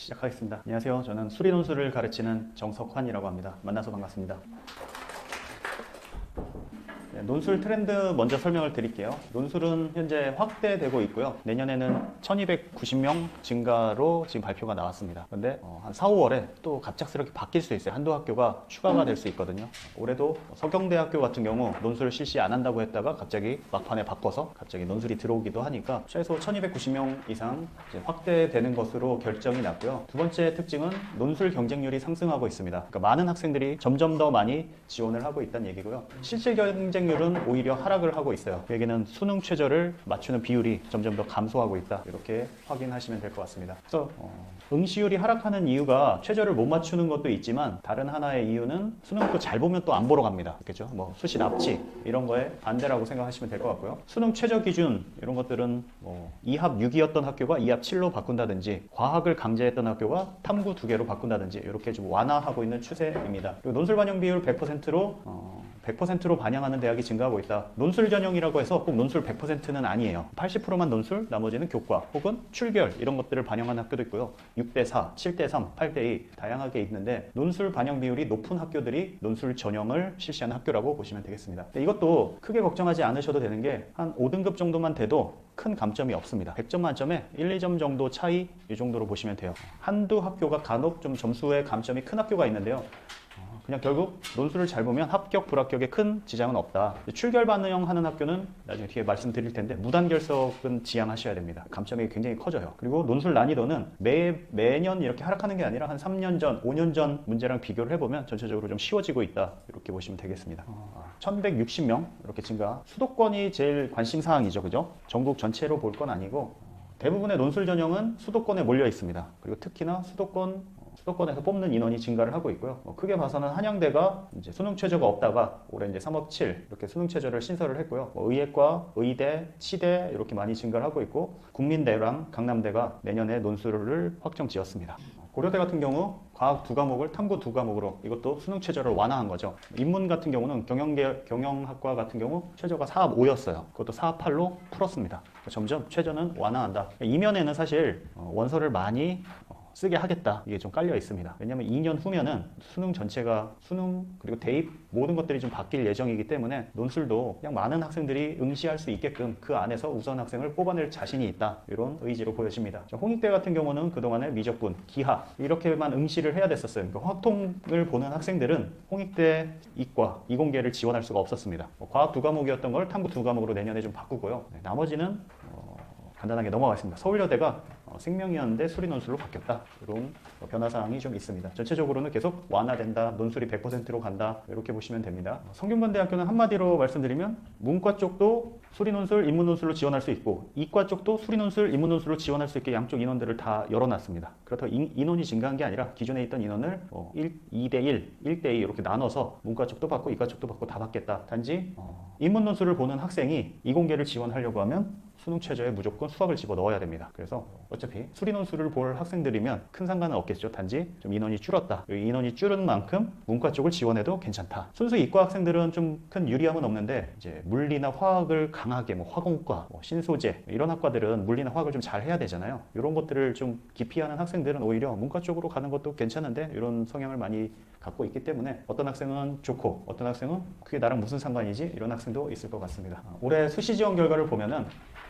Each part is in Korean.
시작하겠습니다. 안녕하세요. 저는 수리논술을 가르치는 정석환이라고 합니다. 만나서 반갑습니다. 논술 트렌드 먼저 설명을 드릴게요. 논술은 현재 확대되고 있고요. 내년에는 1290명 증가로 지금 발표가 나왔습니다. 그런데 한 4, 5월에 또 갑작스럽게 바뀔 수 있어요. 한두 학교가 추가가 될 수 있거든요. 올해도 서경대학교 같은 경우 논술을 실시 안 한다고 했다가 갑자기 막판에 바꿔서 갑자기 논술이 들어오기도 하니까 최소 1290명 이상 이제 확대되는 것으로 결정이 났고요. 두 번째 특징은 논술 경쟁률이 상승하고 있습니다. 그러니까 많은 학생들이 점점 더 많이 지원을 하고 있다는 얘기고요. 실질 경쟁률은 오히려 하락을 하고 있어요. 그 얘기는 수능 최저를 맞추는 비율이 점점 더 감소하고 있다. 이렇게 확인하시면 될 것 같습니다. 그래서 응시율이 하락하는 이유가 최저를 못 맞추는 것도 있지만 다른 하나의 이유는 수능 또 잘 보면 또 안 보러 갑니다. 그렇죠? 뭐 수시 납치 이런 거에 반대라고 생각하시면 될 것 같고요. 수능 최저 기준 이런 것들은 뭐 2합 6이었던 학교가 2합 7로 바꾼다든지 과학을 강제했던 학교가 탐구 2개로 바꾼다든지 이렇게 좀 완화하고 있는 추세입니다. 그리고 논술 반영 비율 100%로 반영하는 대학이 증가하고 있다. 논술 전형이라고 해서 꼭 논술 100%는 아니에요. 80%만 논술, 나머지는 교과 혹은 출결 이런 것들을 반영하는 학교도 있고요. 6대4, 7대3, 8대2 다양하게 있는데 논술 반영 비율이 높은 학교들이 논술 전형을 실시하는 학교라고 보시면 되겠습니다. 이것도 크게 걱정하지 않으셔도 되는 게 한 5등급 정도만 돼도 큰 감점이 없습니다. 100점 만점에 1, 2점 정도 차이 이 정도로 보시면 돼요. 한두 학교가 간혹 좀 점수의 감점이 큰 학교가 있는데요. 그냥 결국 논술을 잘 보면 합격, 불합격에 큰 지장은 없다. 출결 반영하는 학교는 나중에 뒤에 말씀드릴 텐데 무단결석은 지양하셔야 됩니다. 감점이 굉장히 커져요. 그리고 논술 난이도는 매년 이렇게 하락하는 게 아니라 한 3년 전, 5년 전 문제랑 비교를 해보면 전체적으로 좀 쉬워지고 있다. 이렇게 보시면 되겠습니다. 1160명 이렇게 증가. 수도권이 제일 관심 사항이죠. 그죠? 전국 전체로 볼 건 아니고 대부분의 논술 전형은 수도권에 몰려 있습니다. 그리고 특히나 수도권에서 뽑는 인원이 증가를 하고 있고요. 크게 봐서는 한양대가 이제 수능 최저가 없다가 올해 이제 3업 7 이렇게 수능 최저를 신설을 했고요. 의예과, 의대, 치대 이렇게 많이 증가를 하고 있고 국민대랑 강남대가 내년에 논술을 확정 지었습니다. 고려대 같은 경우 과학 2과목을 탐구 2과목으로 이것도 수능 최저를 완화한 거죠. 인문 같은 경우는 경영학과 같은 경우 최저가 4합 5였어요. 그것도 4합 8로 풀었습니다. 점점 최저는 완화한다. 이면에는 사실 원서를 많이 쓰게 하겠다. 이게 좀 깔려 있습니다. 왜냐하면 2년 후면은 수능 전체가 수능 그리고 대입 모든 것들이 좀 바뀔 예정이기 때문에 논술도 그냥 많은 학생들이 응시할 수 있게끔 그 안에서 우선 학생을 뽑아낼 자신이 있다. 이런 의지로 보여집니다. 홍익대 같은 경우는 그동안에 미적분, 기하 이렇게만 응시를 해야 됐었어요. 그러니까 화학통을 보는 학생들은 홍익대 이과, 이공계를 지원할 수가 없었습니다. 과학 2과목이었던 걸 탐구 2과목으로 내년에 좀 바꾸고요. 나머지는 간단하게 넘어가겠습니다. 서울여대가 생명이었는데 수리논술로 바뀌었다. 이런 변화사항이 좀 있습니다. 전체적으로는 계속 완화된다. 논술이 100%로 간다. 이렇게 보시면 됩니다. 성균관대학교는 한마디로 말씀드리면 문과 쪽도 수리논술, 인문논술로 지원할 수 있고 이과 쪽도 수리논술, 인문논술로 지원할 수 있게 양쪽 인원들을 다 열어놨습니다. 그렇다고 인원이 증가한 게 아니라 기존에 있던 인원을 2대1, 1대2 이렇게 나눠서 문과 쪽도 받고 이과 쪽도 받고 다 받겠다. 단지 인문논술을 보는 학생이 이공계를 지원하려고 하면 수능 최저에 무조건 수학을 집어넣어야 됩니다. 그래서 어차피 수리논술을 볼 학생들이면 큰 상관은 없겠죠. 단지 좀 인원이 줄었다. 인원이 줄은 만큼 문과 쪽을 지원해도 괜찮다. 순수 이과 학생들은 좀 큰 유리함은 없는데 이제 물리나 화학을 강하게 화공과, 신소재 이런 학과들은 물리나 화학을 좀 잘 해야 되잖아요. 이런 것들을 좀 기피하는 학생들은 오히려 문과 쪽으로 가는 것도 괜찮은데 이런 성향을 많이 갖고 있기 때문에 어떤 학생은 좋고 어떤 학생은 그게 나랑 무슨 상관이지? 이런 학생도 있을 것 같습니다. 올해 수시 지원 결과를 보면은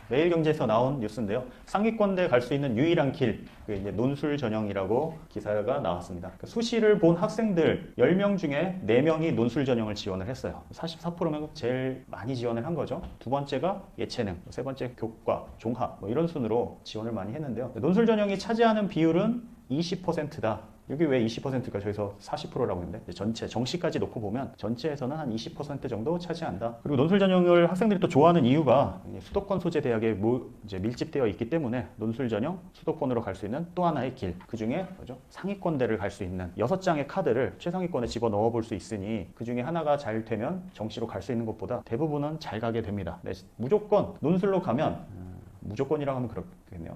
매일경제에서 나온 뉴스인데요. 상위권대 갈 수 있는 유일한 길, 그게 이제 논술 전형이라고 기사가 나왔습니다. 그러니까 수시를 본 학생들 10명 중에 4명이 논술 전형을 지원을 했어요. 44%면 제일 많이 지원을 한 거죠. 두 번째가 예체능, 세 번째 교과, 종합 이런 순으로 지원을 많이 했는데요. 논술 전형이 차지하는 비율은 20%다. 여기 왜 20%가 저기서 40%라고 했는데 전체 정시까지 놓고 보면 전체에서는 한 20% 정도 차지한다. 그리고 논술 전형을 학생들이 또 좋아하는 이유가 수도권 소재 대학에 이제 밀집되어 있기 때문에 논술 전형 수도권으로 갈 수 있는 또 하나의 길. 그 중에 상위권대를 갈 수 있는 6장의 카드를 최상위권에 집어 넣어 볼 수 있으니 그 중에 하나가 잘 되면 정시로 갈 수 있는 것보다 대부분은 잘 가게 됩니다. 무조건 논술로 가면 무조건이라고 하면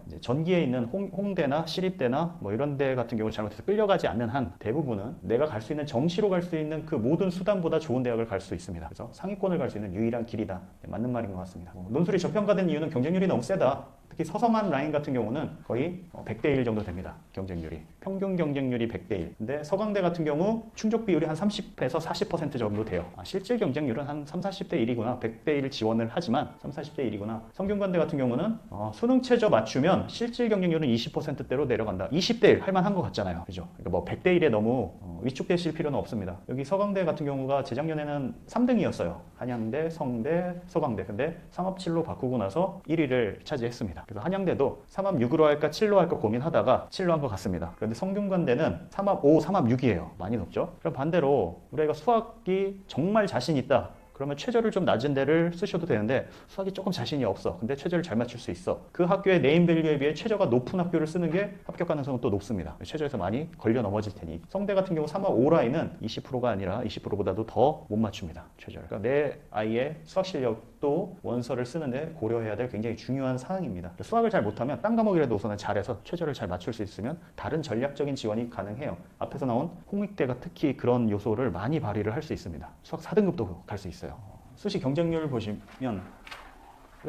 이제 전기에 있는 홍대나 시립대나 뭐 이런 데 같은 경우 잘못해서 끌려가지 않는 한 대부분은 내가 갈 수 있는 정시로 갈 수 있는 그 모든 수단보다 좋은 대학을 갈 수 있습니다. 그래서 상위권을 갈 수 있는 유일한 길이다. 맞는 말인 것 같습니다. 논술이 저평가된 이유는 경쟁률이 너무 세다. 특히 서성한 라인 같은 경우는 거의 100대 1 정도 됩니다. 경쟁률이. 평균 경쟁률이 100대 1. 근데 서강대 같은 경우 충족 비율이 한 30에서 40% 정도 돼요. 실질 경쟁률은 한 3, 40대 1이구나. 100대 1 지원을 하지만 3, 40대 1이구나. 성균관대 같은 경우는 수능 최저 맞추면 실질 경쟁률은 20%대로 내려간다. 20대 1 할만한 것 같잖아요. 그죠? 그러니까 뭐 100대 1에 너무 위축되실 필요는 없습니다. 여기 서강대 같은 경우가 재작년에는 3등이었어요. 한양대, 성대, 서강대. 근데 상업칠로 바꾸고 나서 1위를 차지했습니다. 그래서 한양대도 3합 6으로 할까 7로 할까 고민하다가 7로 한 것 같습니다. 그런데 성균관대는 3합 5, 3합 6이에요. 많이 높죠? 그럼 반대로 우리가 수학이 정말 자신 있다. 그러면 최저를 좀 낮은 데를 쓰셔도 되는데 수학이 조금 자신이 없어. 근데 최저를 잘 맞출 수 있어. 그 학교의 네임밸류에 비해 최저가 높은 학교를 쓰는 게 합격 가능성은 또 높습니다. 최저에서 많이 걸려 넘어질 테니. 성대 같은 경우 3합 5 라인은 20%가 아니라 20%보다도 더 못 맞춥니다. 최저를. 그러니까 내 아이의 수학 실력도 원서를 쓰는데 고려해야 될 굉장히 중요한 사항입니다. 수학을 잘 못하면 딴 과목이라도 우선은 잘해서 최저를 잘 맞출 수 있으면 다른 전략적인 지원이 가능해요. 앞에서 나온 홍익대가 특히 그런 요소를 많이 발휘를 할 수 있습니다. 수학 4등급도 갈 수 있어요. 수시 경쟁률 보시면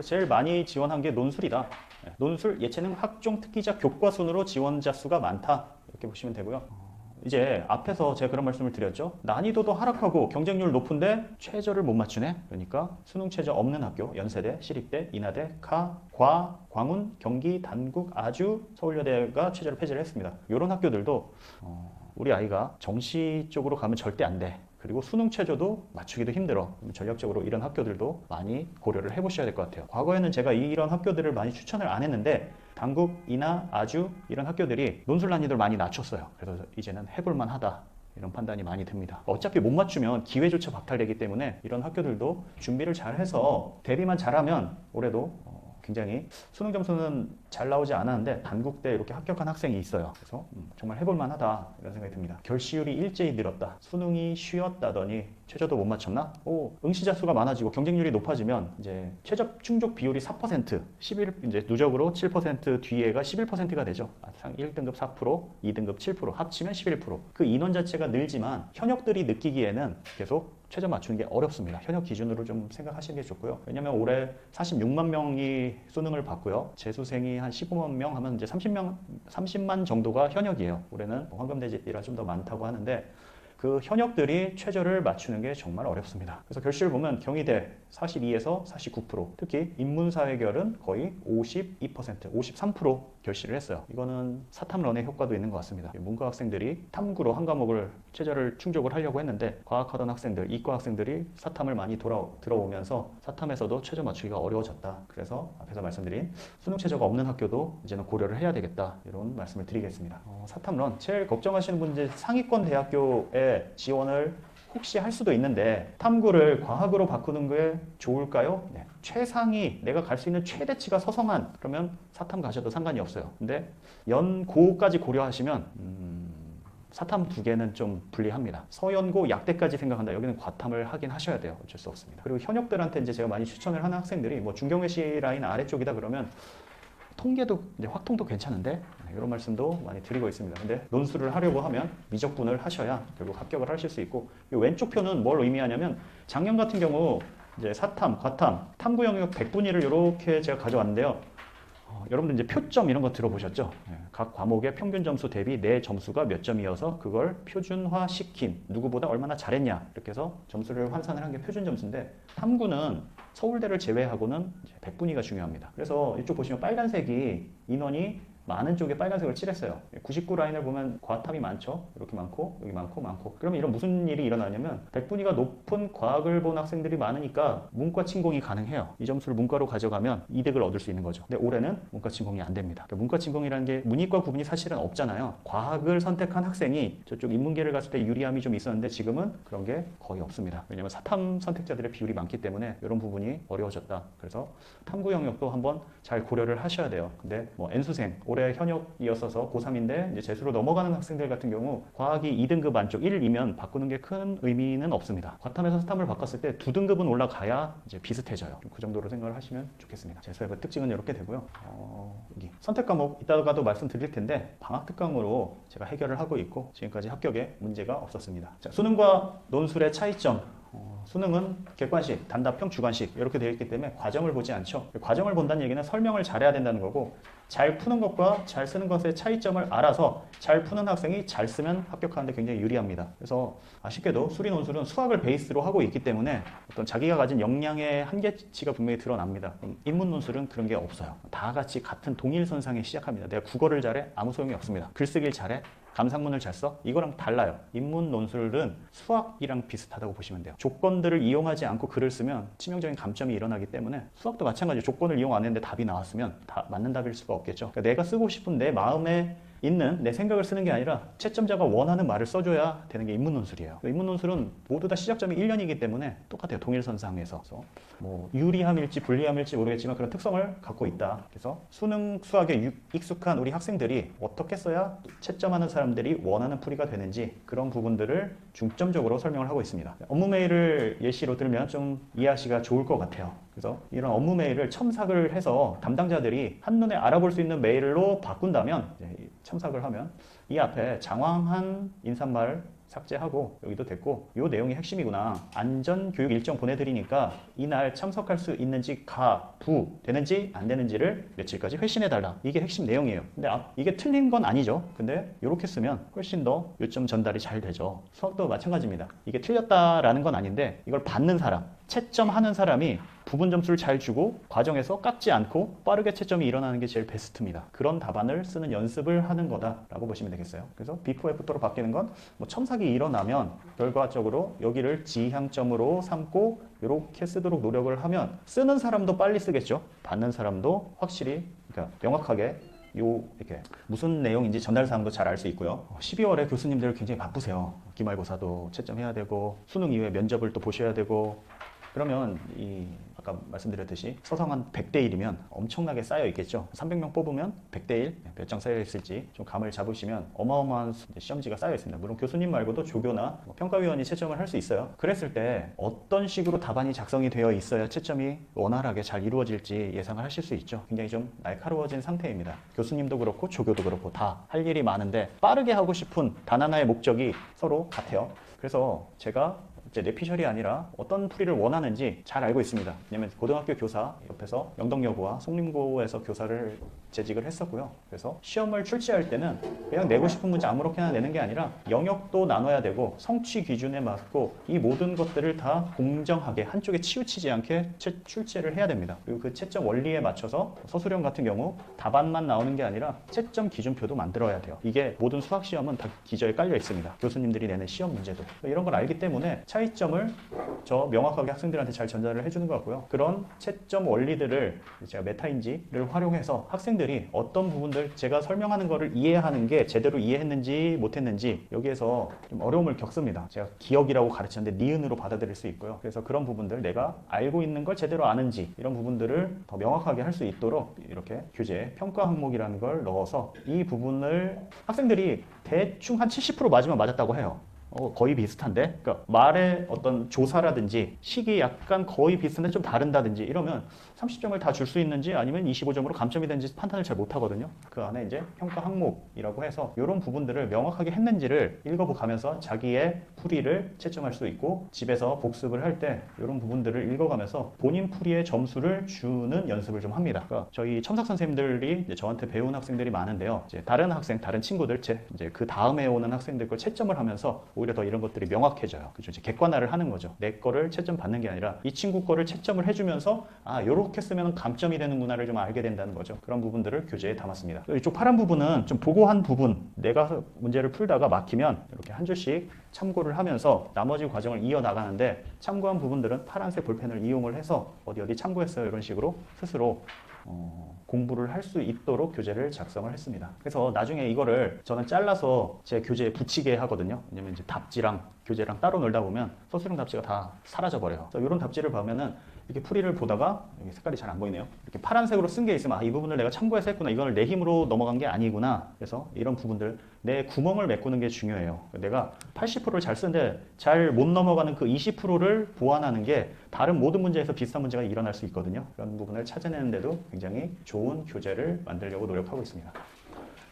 제일 많이 지원한 게 논술이다. 논술, 예체능, 학종, 특기자, 교과 순으로 지원자 수가 많다. 이렇게 보시면 되고요. 이제 앞에서 제가 그런 말씀을 드렸죠. 난이도도 하락하고 경쟁률 높은데 최저를 못 맞추네. 그러니까 수능 최저 없는 학교, 연세대, 시립대, 인하대, 광운, 경기, 단국, 아주, 서울여대가 최저를 폐지를 했습니다. 이런 학교들도 우리 아이가 정시 쪽으로 가면 절대 안 돼. 그리고 수능 최저도 맞추기도 힘들어. 전략적으로 이런 학교들도 많이 고려를 해보셔야 될 것 같아요. 과거에는 제가 이런 학교들을 많이 추천을 안 했는데 단국, 인하, 아주 이런 학교들이 논술 난이도를 많이 낮췄어요. 그래서 이제는 해볼만 하다. 이런 판단이 많이 듭니다. 어차피 못 맞추면 기회조차 박탈되기 때문에 이런 학교들도 준비를 잘 해서 대비만 잘하면 올해도 굉장히 수능 점수는 잘 나오지 않았는데 단국대 이렇게 합격한 학생이 있어요. 그래서 정말 해볼만 하다 이런 생각이 듭니다. 결시율이 일제히 늘었다. 수능이 쉬었다더니 최저도 못 맞췄나? 응시자 수가 많아지고 경쟁률이 높아지면 이제 최저 충족 비율이 4%, 11 이제 누적으로 7% 뒤에가 11%가 되죠. 1등급 4%, 2등급 7%, 합치면 11%. 그 인원 자체가 늘지만 현역들이 느끼기에는 계속 최저 맞추는 게 어렵습니다. 현역 기준으로 좀 생각하시는 게 좋고요. 왜냐면 올해 46만 명이 수능을 봤고요. 재수생이 한 15만 명 하면 이제 30만 정도가 현역이에요. 올해는 황금대제비라 좀 더 많다고 하는데 그 현역들이 최저를 맞추는 게 정말 어렵습니다. 그래서 결실을 보면 경희대 42에서 49%, 특히 인문사회결은 거의 52%, 53% 결실을 했어요. 이거는 사탐런의 효과도 있는 것 같습니다. 문과 학생들이 탐구로 한 과목을 최저를 충족을 하려고 했는데 과학하던 학생들, 이과 학생들이 사탐을 많이 들어오면서 사탐에서도 최저 맞추기가 어려워졌다. 그래서 앞에서 말씀드린 수능 최저가 없는 학교도 이제는 고려를 해야 되겠다. 이런 말씀을 드리겠습니다. 사탐런, 제일 걱정하시는 분들 상위권 대학교에 지원을 혹시 할 수도 있는데 탐구를 과학으로 바꾸는 게 좋을까요? 네. 최상위, 내가 갈 수 있는 최대치가 서성한 그러면 사탐 가셔도 상관이 없어요. 근데 연고까지 고려하시면 사탐 두 개는 좀 불리합니다. 서연고, 약대까지 생각한다. 여기는 과탐을 하긴 하셔야 돼요. 어쩔 수 없습니다. 그리고 현역들한테 이제 제가 많이 추천을 하는 학생들이 뭐 중경외시 라인 아래쪽이다 그러면 통계도 이제 확통도 괜찮은데 이런 말씀도 많이 드리고 있습니다. 근데 논술을 하려고 하면 미적분을 하셔야 결국 합격을 하실 수 있고, 이 왼쪽 표는 뭘 의미하냐면 작년 같은 경우 이제 사탐, 과탐, 탐구 영역 100분위를 이렇게 제가 가져왔는데요. 여러분들 이제 표점 이런 거 들어보셨죠? 각 과목의 평균 점수 대비 내 점수가 몇 점이어서 그걸 표준화 시킨, 누구보다 얼마나 잘했냐 이렇게 해서 점수를 환산을 한 게 표준 점수인데, 탐구는 서울대를 제외하고는 100분위가 중요합니다. 그래서 이쪽 보시면 빨간색이 인원이 많은 쪽에 빨간색을 칠했어요. 99 라인을 보면 과탐이 많죠. 이렇게 많고 여기 많고. 그러면 이런 무슨 일이 일어나냐면 100분위가 높은 과학을 본 학생들이 많으니까 문과 침공이 가능해요. 이 점수를 문과로 가져가면 이득을 얻을 수 있는 거죠. 근데 올해는 문과 침공이 안 됩니다. 그러니까 문과 침공이라는 게 문이과 구분이 사실은 없잖아요. 과학을 선택한 학생이 저쪽 인문계를 갔을 때 유리함이 좀 있었는데 지금은 그런 게 거의 없습니다. 왜냐하면 사탐 선택자들의 비율이 많기 때문에 이런 부분이 어려워졌다. 그래서 탐구 영역도 한번 잘 고려를 하셔야 돼요. 근데 뭐 N수생 올해 현역이었어서 고3인데 이제 재수로 넘어가는 학생들 같은 경우 과학이 2등급 안쪽 1이면 바꾸는 게 큰 의미는 없습니다. 과탐에서 스탐을 바꿨을 때 2등급은 올라가야 이제 비슷해져요. 그 정도로 생각을 하시면 좋겠습니다. 재수의 특징은 이렇게 되고요. 여기 선택 과목 이따가도 말씀드릴 텐데 방학 특강으로 제가 해결을 하고 있고 지금까지 합격에 문제가 없었습니다. 자, 수능과 논술의 차이점. 수능은 객관식, 단답형, 주관식 이렇게 되어 있기 때문에 과정을 보지 않죠. 과정을 본다는 얘기는 설명을 잘해야 된다는 거고 잘 푸는 것과 잘 쓰는 것의 차이점을 알아서 잘 푸는 학생이 잘 쓰면 합격하는데 굉장히 유리합니다. 그래서 아쉽게도 수리 논술은 수학을 베이스로 하고 있기 때문에 어떤 자기가 가진 역량의 한계치가 분명히 드러납니다. 인문 논술은 그런 게 없어요. 다 같이 같은 동일선상에 시작합니다. 내가 국어를 잘해? 아무 소용이 없습니다. 글쓰기를 잘해? 감상문을 잘 써? 이거랑 달라요. 인문 논술은 수학이랑 비슷하다고 보시면 돼요. 조건들을 이용하지 않고 글을 쓰면 치명적인 감점이 일어나기 때문에 수학도 마찬가지로 조건을 이용 안 했는데 답이 나왔으면 다 맞는 답일 수가 없겠죠. 그러니까 내가 쓰고 싶은 내 마음에 있는 내 생각을 쓰는 게 아니라 채점자가 원하는 말을 써줘야 되는 게 인문논술이에요. 인문논술은 모두 다 시작점이 1년이기 때문에 똑같아요. 동일선상에서. 그래서 뭐 유리함일지 불리함일지 모르겠지만 그런 특성을 갖고 있다. 그래서 수능 수학에 익숙한 우리 학생들이 어떻게 써야 채점하는 사람들이 원하는 풀이가 되는지 그런 부분들을 중점적으로 설명을 하고 있습니다. 업무 메일을 예시로 들면 좀 이해하시기가 좋을 것 같아요. 그래서 이런 업무 메일을 첨삭을 해서 담당자들이 한눈에 알아볼 수 있는 메일로 바꾼다면 첨삭을 하면 이 앞에 장황한 인사말 삭제하고 여기도 됐고 이 내용이 핵심이구나. 안전교육 일정 보내드리니까 이날 참석할 수 있는지 되는지 안 되는지를 며칠까지 회신해달라. 이게 핵심 내용이에요. 근데 이게 틀린 건 아니죠. 근데 이렇게 쓰면 훨씬 더 요점 전달이 잘 되죠. 수학도 마찬가지입니다. 이게 틀렸다라는 건 아닌데 이걸 받는 사람, 채점하는 사람이 부분 점수를 잘 주고 과정에서 깎지 않고 빠르게 채점이 일어나는 게 제일 베스트입니다. 그런 답안을 쓰는 연습을 하는 거다라고 보시면 되겠어요. 그래서 before after로 바뀌는 건 뭐 첨삭이 일어나면 결과적으로 여기를 지향점으로 삼고 이렇게 쓰도록 노력을 하면 쓰는 사람도 빨리 쓰겠죠. 받는 사람도 확실히 그러니까 명확하게 이렇게 무슨 내용인지 전달 사항도 잘 알 수 있고요. 12월에 교수님들 굉장히 바쁘세요. 기말고사도 채점해야 되고 수능 이후에 면접을 또 보셔야 되고 그러면 아까 말씀드렸듯이 서성한 100대 1이면 엄청나게 쌓여 있겠죠. 300명 뽑으면 100대 1 몇 장 쌓여 있을지 좀 감을 잡으시면 어마어마한 시험지가 쌓여 있습니다. 물론 교수님 말고도 조교나 평가위원이 채점을 할 수 있어요. 그랬을 때 어떤 식으로 답안이 작성이 되어 있어야 채점이 원활하게 잘 이루어질지 예상을 하실 수 있죠. 굉장히 좀 날카로워진 상태입니다. 교수님도 그렇고 조교도 그렇고 다 할 일이 많은데 빠르게 하고 싶은 단 하나의 목적이 서로 같아요. 그래서 제가 이제 뇌피셜이 아니라 어떤 풀이를 원하는지 잘 알고 있습니다. 왜냐면 고등학교 교사 옆에서 영덕여고와 송림고에서 교사를 재직을 했었고요. 그래서 시험을 출제할 때는 그냥 내고 싶은 문제 아무렇게나 내는 게 아니라 영역도 나눠야 되고 성취 기준에 맞고 이 모든 것들을 다 공정하게 한쪽에 치우치지 않게 출제를 해야 됩니다. 그리고 그 채점 원리에 맞춰서 서술형 같은 경우 답안만 나오는 게 아니라 채점 기준표도 만들어야 돼요. 이게 모든 수학 시험은 다 기저에 깔려 있습니다. 교수님들이 내는 시험 문제도 이런 걸 알기 때문에 차이점을 명확하게 학생들한테 잘 전달을 해주는 것 같고요. 그런 채점 원리들을 제가 메타인지를 활용해서 학생들이 어떤 부분들 제가 설명하는 거를 이해하는 게 제대로 이해했는지 못했는지 여기에서 좀 어려움을 겪습니다. 제가 기억이라고 가르치는데 니은으로 받아들일 수 있고요. 그래서 그런 부분들 내가 알고 있는 걸 제대로 아는지 이런 부분들을 더 명확하게 할 수 있도록 이렇게 교재에 평가 항목이라는 걸 넣어서 이 부분을 학생들이 대충 한 70% 맞으면 맞았다고 해요. 거의 비슷한데? 그러니까 말의 어떤 조사라든지 식이 약간 거의 비슷한데 좀 다른다든지 이러면 30점을 다 줄 수 있는지 아니면 25점으로 감점이 되는지 판단을 잘 못하거든요. 그 안에 이제 평가 항목이라고 해서 이런 부분들을 명확하게 했는지를 읽어가면서 자기의 풀이를 채점할 수 있고 집에서 복습을 할 때 이런 부분들을 읽어가면서 본인 풀이의 점수를 주는 연습을 좀 합니다. 그러니까 저희 첨삭 선생님들이 이제 저한테 배운 학생들이 많은데요. 이제 다른 학생, 다른 친구들, 이제 그 다음에 오는 학생들 걸 채점을 하면서 오히려 더 이런 것들이 명확해져요. 그죠? 이제 객관화를 하는 거죠. 내 거를 채점 받는 게 아니라 이 친구 거를 채점을 해주면서 요렇게 쓰면 감점이 되는구나를 좀 알게 된다는 거죠. 그런 부분들을 교재에 담았습니다. 이쪽 파란 부분은 좀 보고한 부분, 내가 문제를 풀다가 막히면 이렇게 한 줄씩 참고를 하면서 나머지 과정을 이어나가는데 참고한 부분들은 파란색 볼펜을 이용을 해서 어디 참고했어요 이런 식으로 스스로 공부를 할 수 있도록 교재를 작성을 했습니다. 그래서 나중에 이거를 저는 잘라서 제 교재에 붙이게 하거든요. 왜냐면 이제 답지랑 교재랑 따로 놀다 보면 서술형 답지가 다 사라져 버려요. 그래서 이런 답지를 보면은 이렇게 풀이를 보다가 여기 색깔이 잘 안 보이네요. 이렇게 파란색으로 쓴 게 있으면 이 부분을 내가 참고해서 했구나. 이걸 내 힘으로 넘어간 게 아니구나. 그래서 이런 부분들 내 구멍을 메꾸는 게 중요해요. 내가 80%를 잘 쓰는데 잘 못 넘어가는 그 20%를 보완하는 게 다른 모든 문제에서 비슷한 문제가 일어날 수 있거든요. 그런 부분을 찾아내는데도 굉장히 좋은 교재를 만들려고 노력하고 있습니다.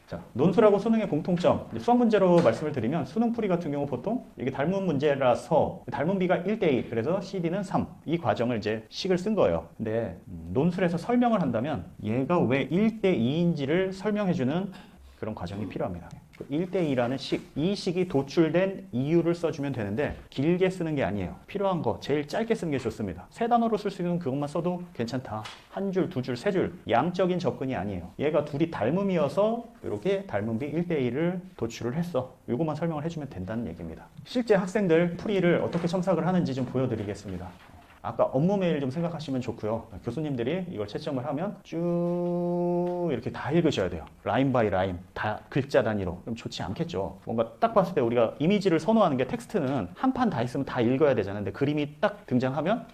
자, 논술하고 수능의 공통점. 수학 문제로 말씀을 드리면 수능 풀이 같은 경우 보통 이게 닮은 문제라서 닮은 비가 1대1, 그래서 CD는 3. 이 과정을 이제 식을 쓴 거예요. 근데 논술에서 설명을 한다면 얘가 왜 1대2인지를 설명해주는 그런 과정이 필요합니다. 1대2라는 식, 이 식이 도출된 이유를 써주면 되는데 길게 쓰는 게 아니에요. 필요한 거 제일 짧게 쓰는 게 좋습니다. 세 단어로 쓸 수 있는 그것만 써도 괜찮다. 한 줄, 두 줄, 세 줄, 양적인 접근이 아니에요. 얘가 둘이 닮음이어서 이렇게 닮음비 1대1을 도출을 했어. 이것만 설명을 해주면 된다는 얘기입니다. 실제 학생들 풀이를 어떻게 첨삭을 하는지 좀 보여드리겠습니다. 아까 업무 메일 좀 생각하시면 좋고요. 교수님들이 이걸 채점을 하면 쭉 이렇게 다 읽으셔야 돼요. 라인 바이 라인, 다 글자 단위로. 그럼 좋지 않겠죠. 뭔가 딱 봤을 때 우리가 이미지를 선호하는 게 텍스트는 한 판 다 있으면 다 읽어야 되잖아요. 근데 그림이 딱 등장하면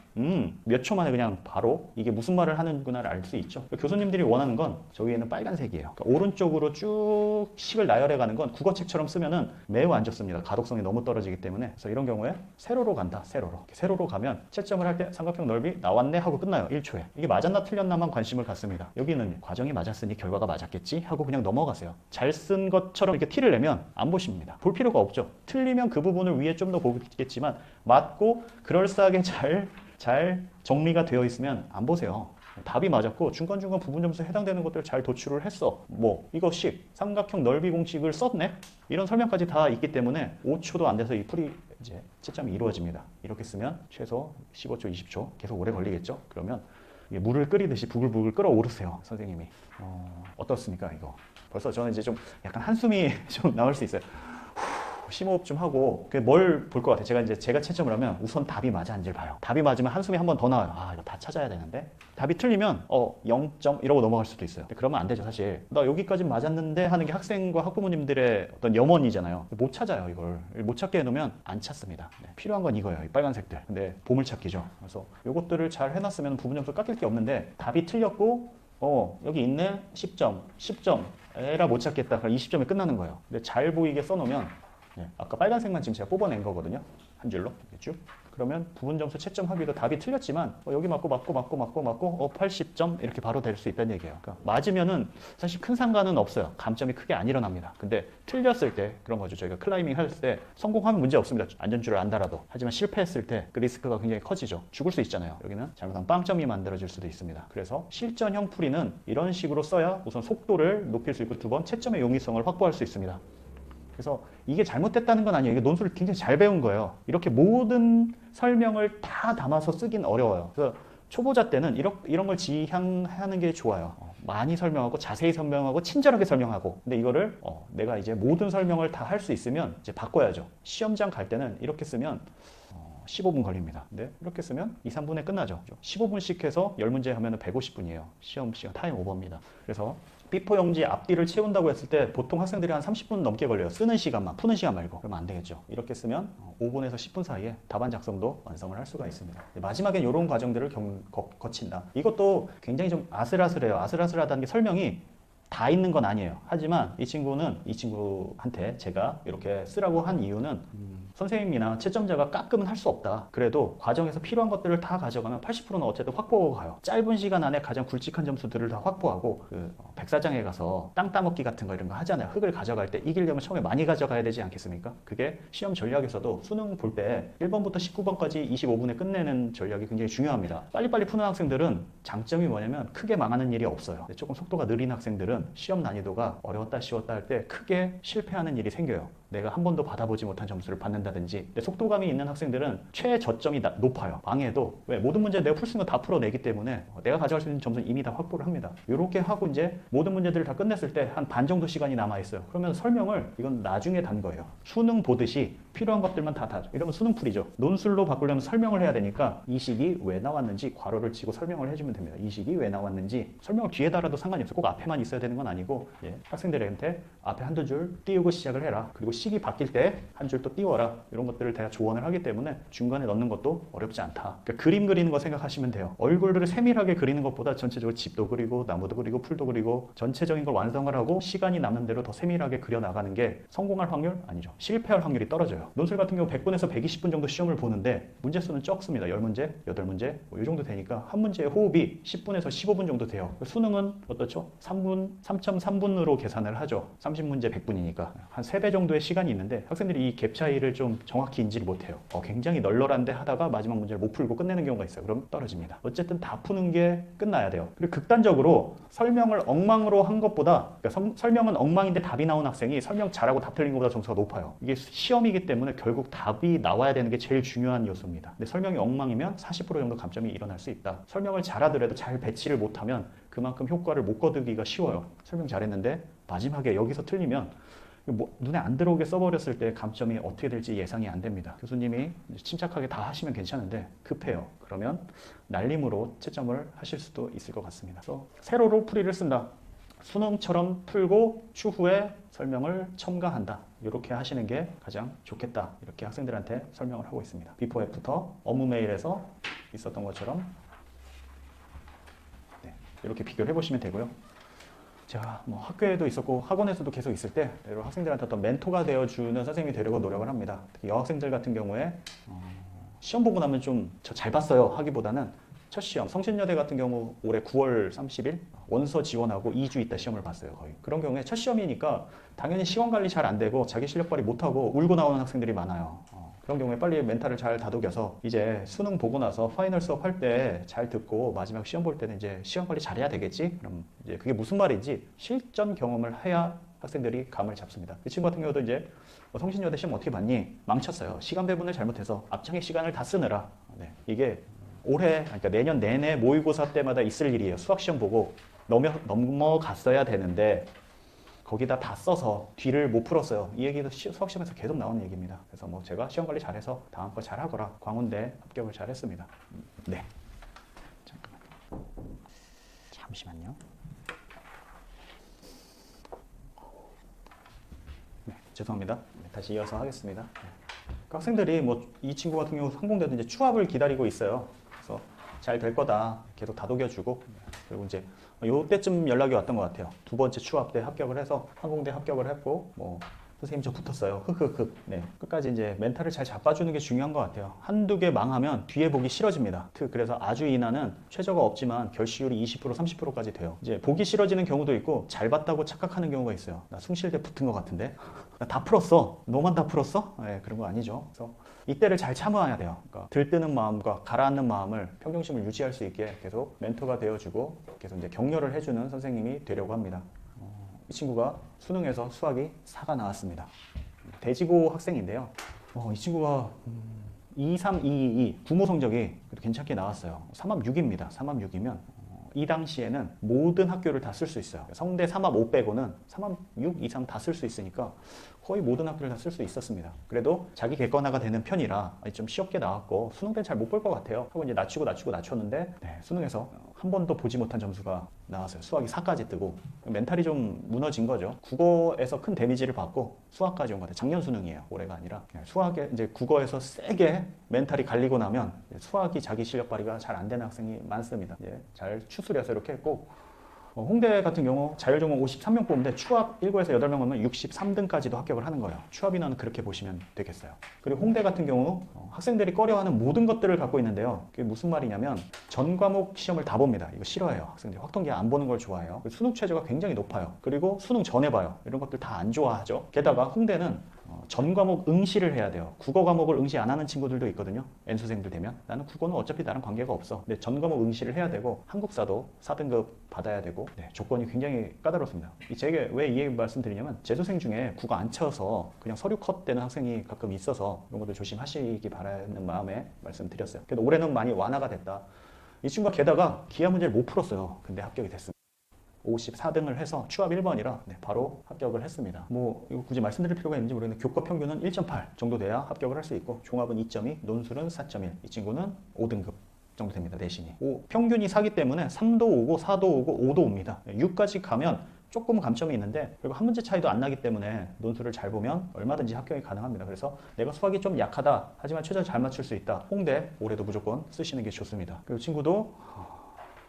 몇 초 만에 그냥 바로 이게 무슨 말을 하는구나를 알 수 있죠. 교수님들이 원하는 건 저 위에는 빨간색이에요. 그러니까 오른쪽으로 쭉 식을 나열해 가는 건 국어책처럼 쓰면은 매우 안 좋습니다. 가독성이 너무 떨어지기 때문에. 그래서 이런 경우에 세로로 간다. 세로로. 세로로 가면 채점을 할 때 삼각형 넓이 나왔네 하고 끝나요. 1초에. 이게 맞았나 틀렸나만 관심을 갖습니다. 여기는 과정이 맞았으니 결과가 맞았겠지 하고 그냥 넘어가세요. 잘 쓴 것처럼 이렇게 티를 내면 안 보십니다. 볼 필요가 없죠. 틀리면 그 부분을 위에 좀 더 보겠지만 맞고 그럴싸하게 잘 정리가 되어 있으면 안 보세요. 답이 맞았고 중간중간 부분 점수에 해당되는 것들을 잘 도출을 했어. 뭐 이거씩 삼각형 넓이 공식을 썼네? 이런 설명까지 다 있기 때문에 5초도 안 돼서 이 풀이 이제 채점이 이루어집니다. 이렇게 쓰면 최소 15초, 20초 계속 오래 걸리겠죠? 그러면 물을 끓이듯이 부글부글 끓어오르세요. 선생님이. 어떻습니까 이거? 벌써 저는 이제 좀 약간 한숨이 좀 나올 수 있어요. 심호흡 좀 하고 뭘 볼 것 같아요. 제가 채점을 하면 우선 답이 맞았는지를 봐요. 답이 맞으면 한숨이 한 번 더 나와요. 이거 다 찾아야 되는데 답이 틀리면 0점 이러고 넘어갈 수도 있어요. 그러면 안 되죠. 사실 나 여기까지 맞았는데 하는 게 학생과 학부모님들의 어떤 염원이잖아요. 못 찾아요. 이걸 못 찾게 해놓으면 안 찾습니다. 필요한 건 이거예요. 이 빨간색들. 근데 보물찾기죠. 그래서 이것들을 잘 해놨으면 부분 점수 깎일 게 없는데 답이 틀렸고 여기 있네 10점 에라 못 찾겠다. 그럼 20점에 끝나는 거예요. 근데 잘 보이게 써놓으면 아까 빨간색만 지금 제가 뽑아낸 거거든요. 한 줄로 쭉. 그러면 부분 점수 채점하기도 답이 틀렸지만 여기 맞고 80점 이렇게 바로 될 수 있다는 얘기예요. 그러니까 맞으면은 사실 큰 상관은 없어요. 감점이 크게 안 일어납니다. 근데 틀렸을 때 그런 거죠. 저희가 클라이밍 할 때 성공하면 문제 없습니다. 안전줄을 안 달아도. 하지만 실패했을 때 그 리스크가 굉장히 커지죠. 죽을 수 있잖아요. 여기는 잘못하면 빵점이 만들어질 수도 있습니다. 그래서 실전형 풀이는 이런 식으로 써야 우선 속도를 높일 수 있고 두 번 채점의 용이성을 확보할 수 있습니다. 그래서 이게 잘못됐다는 건 아니에요. 이게 논술을 굉장히 잘 배운 거예요. 이렇게 모든 설명을 다 담아서 쓰긴 어려워요. 그래서 초보자 때는 이런 걸 지향하는 게 좋아요. 많이 설명하고 자세히 설명하고 친절하게 설명하고. 근데 이거를 내가 이제 모든 설명을 다 할 수 있으면 이제 바꿔야죠. 시험장 갈 때는 이렇게 쓰면 15분 걸립니다. 근데 이렇게 쓰면 2, 3분에 끝나죠. 15분씩 해서 10문제 하면 150분이에요. 시험 시간 타임 오버입니다. 그래서 B4 용지 앞뒤를 채운다고 했을 때 보통 학생들이 한 30분 넘게 걸려요. 쓰는 시간만, 푸는 시간 말고. 그러면 안 되겠죠. 이렇게 쓰면 5분에서 10분 사이에 답안 작성도 완성을 할 수가 있습니다. 마지막엔 이런 과정들을 거친다. 이것도 굉장히 좀 아슬아슬해요. 아슬아슬하다는 게 설명이 다 있는 건 아니에요. 하지만 이 친구한테 제가 이렇게 쓰라고 한 이유는 선생님이나 채점자가 깎으면 할 수 없다. 그래도 과정에서 필요한 것들을 다 가져가면 80%는 어쨌든 확보하고 가요. 짧은 시간 안에 가장 굵직한 점수들을 다 확보하고 백사장에 가서 땅 따먹기 같은 거 이런 거 하잖아요. 흙을 가져갈 때 이기려면 처음에 많이 가져가야 되지 않겠습니까? 그게 시험 전략에서도 수능 볼 때 1번부터 19번까지 25분에 끝내는 전략이 굉장히 중요합니다. 빨리빨리 푸는 학생들은 장점이 뭐냐면 크게 망하는 일이 없어요. 근데 조금 속도가 느린 학생들은 시험 난이도가 어려웠다 쉬웠다 할 때 크게 실패하는 일이 생겨요. 내가 한 번도 받아보지 못한 점수를 받는다든지. 근데 속도감이 있는 학생들은 최저점이 높아요. 망해도 왜 모든 문제 내가 풀 수 있는 거 다 풀어내기 때문에 내가 가져갈 수 있는 점수는 이미 다 확보를 합니다. 이렇게 하고 이제 모든 문제들을 다 끝냈을 때 한 반 정도 시간이 남아 있어요. 그러면 설명을 이건 나중에 단 거예요. 수능 보듯이 필요한 것들만 다 이러면 수능풀이죠. 논술로 바꾸려면 설명을 해야 되니까 이 식이 왜 나왔는지 괄호를 치고 설명을 해주면 됩니다. 이 식이 왜 나왔는지 설명을 뒤에 달아도 상관이 없어요. 꼭 앞에만 있어야 되는 건 아니고 학생들한테 앞에 한두 줄 띄우고 시작을 해라. 그리고 식이 바뀔 때 한 줄 또 띄워라. 이런 것들을 제가 조언을 하기 때문에 중간에 넣는 것도 어렵지 않다. 그러니까 그림 그리는 거 생각하시면 돼요. 얼굴을 세밀하게 그리는 것보다 전체적으로 집도 그리고 나무도 그리고 풀도 그리고 전체적인 걸 완성을 하고 시간이 남는 대로 더 세밀하게 그려나가는 게 성공할 확률? 아니죠. 실패할 확률이 떨어져요. 논술 같은 경우 100분에서 120분 정도 시험을 보는데 문제 수는 적습니다. 10문제, 8문제 뭐 이 정도 되니까 한 문제의 호흡이 10분에서 15분 정도 돼요. 수능은 어떻죠? 3.3분으로 계산을 하죠. 30문제 100분이니까 한 3배 정도의 시간이 있는데 학생들이 이 갭 차이를 좀 정확히 인지를 못해요. 굉장히 널널한데 하다가 마지막 문제를 못 풀고 끝내는 경우가 있어요. 그럼 떨어집니다. 어쨌든 다 푸는 게 끝나야 돼요. 그리고 극단적으로 설명을 엉망으로 한 것보다 그러니까 설명은 엉망인데 답이 나온 학생이 설명 잘하고 답 틀린 것보다 점수가 높아요. 이게 시험이기 때문에 결국 답이 나와야 되는 게 제일 중요한 요소입니다. 근데 설명이 엉망이면 40% 정도 감점이 일어날 수 있다. 설명을 잘하더라도 잘 배치를 못하면 그만큼 효과를 못 거두기가 쉬워요. 설명 잘했는데 마지막에 여기서 틀리면 눈에 안 들어오게 써버렸을 때 감점이 어떻게 될지 예상이 안 됩니다. 교수님이 침착하게 다 하시면 괜찮은데 급해요. 그러면 날림으로 채점을 하실 수도 있을 것 같습니다. 그래서 세로로 풀이를 쓴다. 수능처럼 풀고 추후에 설명을 첨가한다. 이렇게 하시는 게 가장 좋겠다. 이렇게 학생들한테 설명을 하고 있습니다. 비포 애프터 업무 메일에서 있었던 것처럼 이렇게 비교를 해보시면 되고요. 제가 뭐 학교에도 있었고 학원에서도 계속 있을 때 학생들한테 어떤 멘토가 되어주는 선생님이 되려고 노력을 합니다. 특히 여학생들 같은 경우에 시험 보고 나면 좀 저 잘 봤어요 하기보다는 첫 시험, 성신여대 같은 경우 올해 9월 30일 원서 지원하고 2주 있다 시험을 봤어요. 거의. 그런 경우에 첫 시험이니까 당연히 시간 관리 잘 안 되고 자기 실력 발휘 못하고 울고 나오는 학생들이 많아요. 그런 경우에 빨리 멘탈을 잘 다독여서 이제 수능 보고 나서 파이널 수업 할 때 잘 듣고 마지막 시험 볼 때는 이제 시간 관리 잘해야 되겠지? 그럼 이제 그게 무슨 말인지 실전 경험을 해야 학생들이 감을 잡습니다. 그 친구 같은 경우도 이제 성신여대 시험 어떻게 봤니? 망쳤어요. 시간 배분을 잘못해서 앞장의 시간을 다 쓰느라. 이게 올해, 그러니까 내년 내내 모의고사 때마다 있을 일이에요. 수학 시험 보고 넘어갔어야 되는데 거기다 다 써서 뒤를 못 풀었어요. 이 얘기도 수학 시험에서 계속 나오는 얘기입니다. 그래서 뭐 제가 시험 관리 잘해서 다음 거 잘하거라. 광운대 합격을 잘했습니다. 네. 잠시만요. 네, 죄송합니다. 다시 이어서 하겠습니다. 그 학생들이 뭐 이 친구 같은 경우 항공대도 이제 추합을 기다리고 있어요. 그래서 잘 될 거다 계속 다독여주고 그리고 이제 요때쯤 연락이 왔던 것 같아요. 두 번째 추합 때 합격을 해서 항공대 합격을 했고 뭐 선생님 저 붙었어요. 흑흑흑. 네. 끝까지 이제 멘탈을 잘 잡아주는 게 중요한 것 같아요. 한두 개 망하면 뒤에 보기 싫어집니다. 그래서 아주 인하는 최저가 없지만 결시율이 20% 30%까지 돼요. 이제 보기 싫어지는 경우도 있고 잘 봤다고 착각하는 경우가 있어요. 나 숭실대 붙은 것 같은데 나 다 풀었어. 너만 다 풀었어? 네, 그런 거 아니죠. 그래서 이때를 잘 참아야 돼요. 그러니까 들뜨는 마음과 가라앉는 마음을 평정심을 유지할 수 있게 계속 멘토가 되어주고 계속 이제 격려를 해주는 선생님이 되려고 합니다. 이 친구가 수능에서 수학이 4가 나왔습니다. 대지고 학생인데요. 이 친구가 2, 3, 2, 2 부모 성적이 괜찮게 나왔어요. 3합 6입니다. 3합 6이면 이 당시에는 모든 학교를 다 쓸 수 있어요. 성대 3합 5 빼고는 3합 6 이상 다 쓸 수 있으니까 거의 모든 학교를 다 쓸 수 있었습니다. 그래도 자기 객관화가 되는 편이라 좀 쉬웠게 나왔고 수능 때는 잘 못 볼 것 같아요. 하고 이제 낮추는데 수능에서 한 번도 보지 못한 점수가 나왔어요. 수학이 4까지 뜨고 멘탈이 좀 무너진 거죠. 국어에서 큰 데미지를 받고 수학까지 온 것 같아요. 작년 수능이에요. 올해가 아니라 수학에 이제 국어에서 세게 멘탈이 갈리고 나면 수학이 자기 실력 발휘가 잘 안 되는 학생이 많습니다. 잘 추스려서 이렇게 꼭 홍대 같은 경우 자율전공 53명 뽑는데 추합 7에서 8명 오면 63등까지도 합격을 하는 거예요. 추합 인원은 그렇게 보시면 되겠어요. 그리고 홍대 같은 경우 학생들이 꺼려하는 모든 것들을 갖고 있는데요. 그게 무슨 말이냐면 전 과목 시험을 다 봅니다. 이거 싫어해요. 학생들이 확통기 안 보는 걸 좋아해요. 수능 최저가 굉장히 높아요. 그리고 수능 전에 봐요. 이런 것들 다 안 좋아하죠. 게다가 홍대는 전 과목 응시를 해야 돼요. 국어 과목을 응시 안 하는 친구들도 있거든요. N수생들 되면 나는 국어는 어차피 나랑 관계가 없어. 근데 전 과목 응시를 해야 되고 한국사도 4등급 받아야 되고 조건이 굉장히 까다롭습니다. 제가 왜 이 얘기 말씀드리냐면 재수생 중에 국어 안 쳐서 그냥 서류 컷 되는 학생이 가끔 있어서 이런 것들 조심하시기 바라는 마음에 말씀드렸어요. 그래도 올해는 많이 완화가 됐다. 이 친구가 게다가 기하 문제를 못 풀었어요. 근데 합격이 됐습니다. 54등을 해서 추합 1번이라 바로 합격을 했습니다. 뭐 이거 굳이 말씀드릴 필요가 있는지 모르겠는데 교과 평균은 1.8 정도 돼야 합격을 할 수 있고 종합은 2.2, 논술은 4.1. 이 친구는 5등급 정도 됩니다. 내신이. 평균이 4기 때문에 3도 오고 4도 오고 5도 옵니다. 6까지 가면 조금 감점이 있는데 그리고 한 문제 차이도 안 나기 때문에 논술을 잘 보면 얼마든지 합격이 가능합니다. 그래서 내가 수학이 좀 약하다 하지만 최저 잘 맞출 수 있다. 홍대 올해도 무조건 쓰시는 게 좋습니다. 그리고 친구도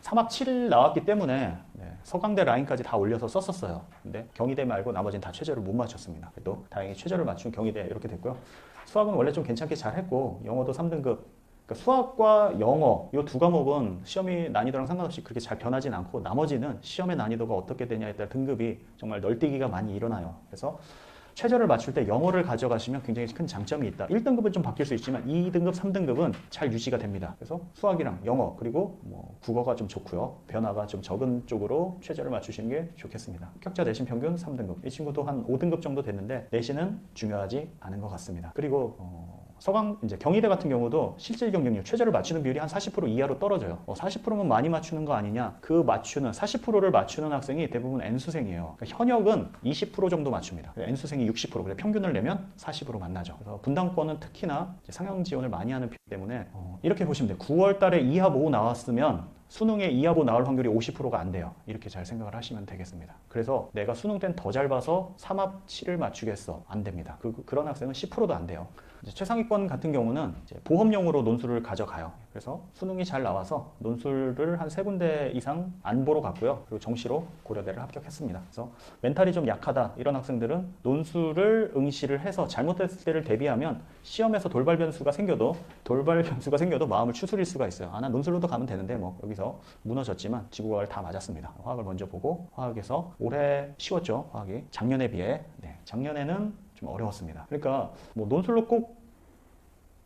3합 7 나왔기 때문에 서강대 라인까지 다 올려서 썼었어요. 근데 경희대 말고 나머지는 다 최저를 못 맞췄습니다. 그래도 다행히 최저를 맞춘 경희대 이렇게 됐고요. 수학은 원래 좀 괜찮게 잘했고 영어도 3등급. 그러니까 수학과 영어 이 두 과목은 시험이 난이도랑 상관없이 그렇게 잘 변하진 않고 나머지는 시험의 난이도가 어떻게 되냐에 따라 등급이 정말 널뛰기가 많이 일어나요. 그래서 최저를 맞출 때 영어를 가져가시면 굉장히 큰 장점이 있다. 1등급은 좀 바뀔 수 있지만 2등급, 3등급은 잘 유지가 됩니다. 그래서 수학이랑 영어 그리고 뭐 국어가 좀 좋고요. 변화가 좀 적은 쪽으로 최저를 맞추시는 게 좋겠습니다. 합격자 내신 평균 3등급. 이 친구도 한 5등급 정도 됐는데 내신은 중요하지 않은 것 같습니다. 그리고 이제 경희대 같은 경우도 실질 경쟁률 최저를 맞추는 비율이 한 40% 이하로 떨어져요. 40%면 많이 맞추는 거 아니냐? 그 맞추는 40%를 맞추는 학생이 대부분 N수생이에요. 그러니까 현역은 20% 정도 맞춥니다. N수생이 60%, 그래 평균을 내면 40으로 만나죠. 그래서 분당권은 특히나 상향 지원을 많이 하는 편이기 때문에 이렇게 보시면 돼요. 9월 달에 2합 5 나왔으면 수능에 2합 5 나올 확률이 50%가 안 돼요. 이렇게 잘 생각을 하시면 되겠습니다. 그래서 내가 수능 때는 더 잘 봐서 3합 7을 맞추겠어. 안 됩니다. 그런 학생은 10%도 안 돼요. 이제 최상위권 같은 경우는 이제 보험용으로 논술을 가져가요. 그래서 수능이 잘 나와서 논술을 한 3군데 이상 안 보러 갔고요. 그리고 정시로 고려대를 합격했습니다. 그래서 멘탈이 좀 약하다 이런 학생들은 논술을 응시를 해서 잘못됐을 때를 대비하면 시험에서 돌발 변수가 생겨도 마음을 추스릴 수가 있어요. 난 논술로도 가면 되는데 뭐 여기서 무너졌지만 지구과학을 다 맞았습니다. 화학을 먼저 보고 화학에서 올해 쉬웠죠. 화학이 작년에 비해 작년에는 좀 어려웠습니다. 그러니까 뭐 논술로 꼭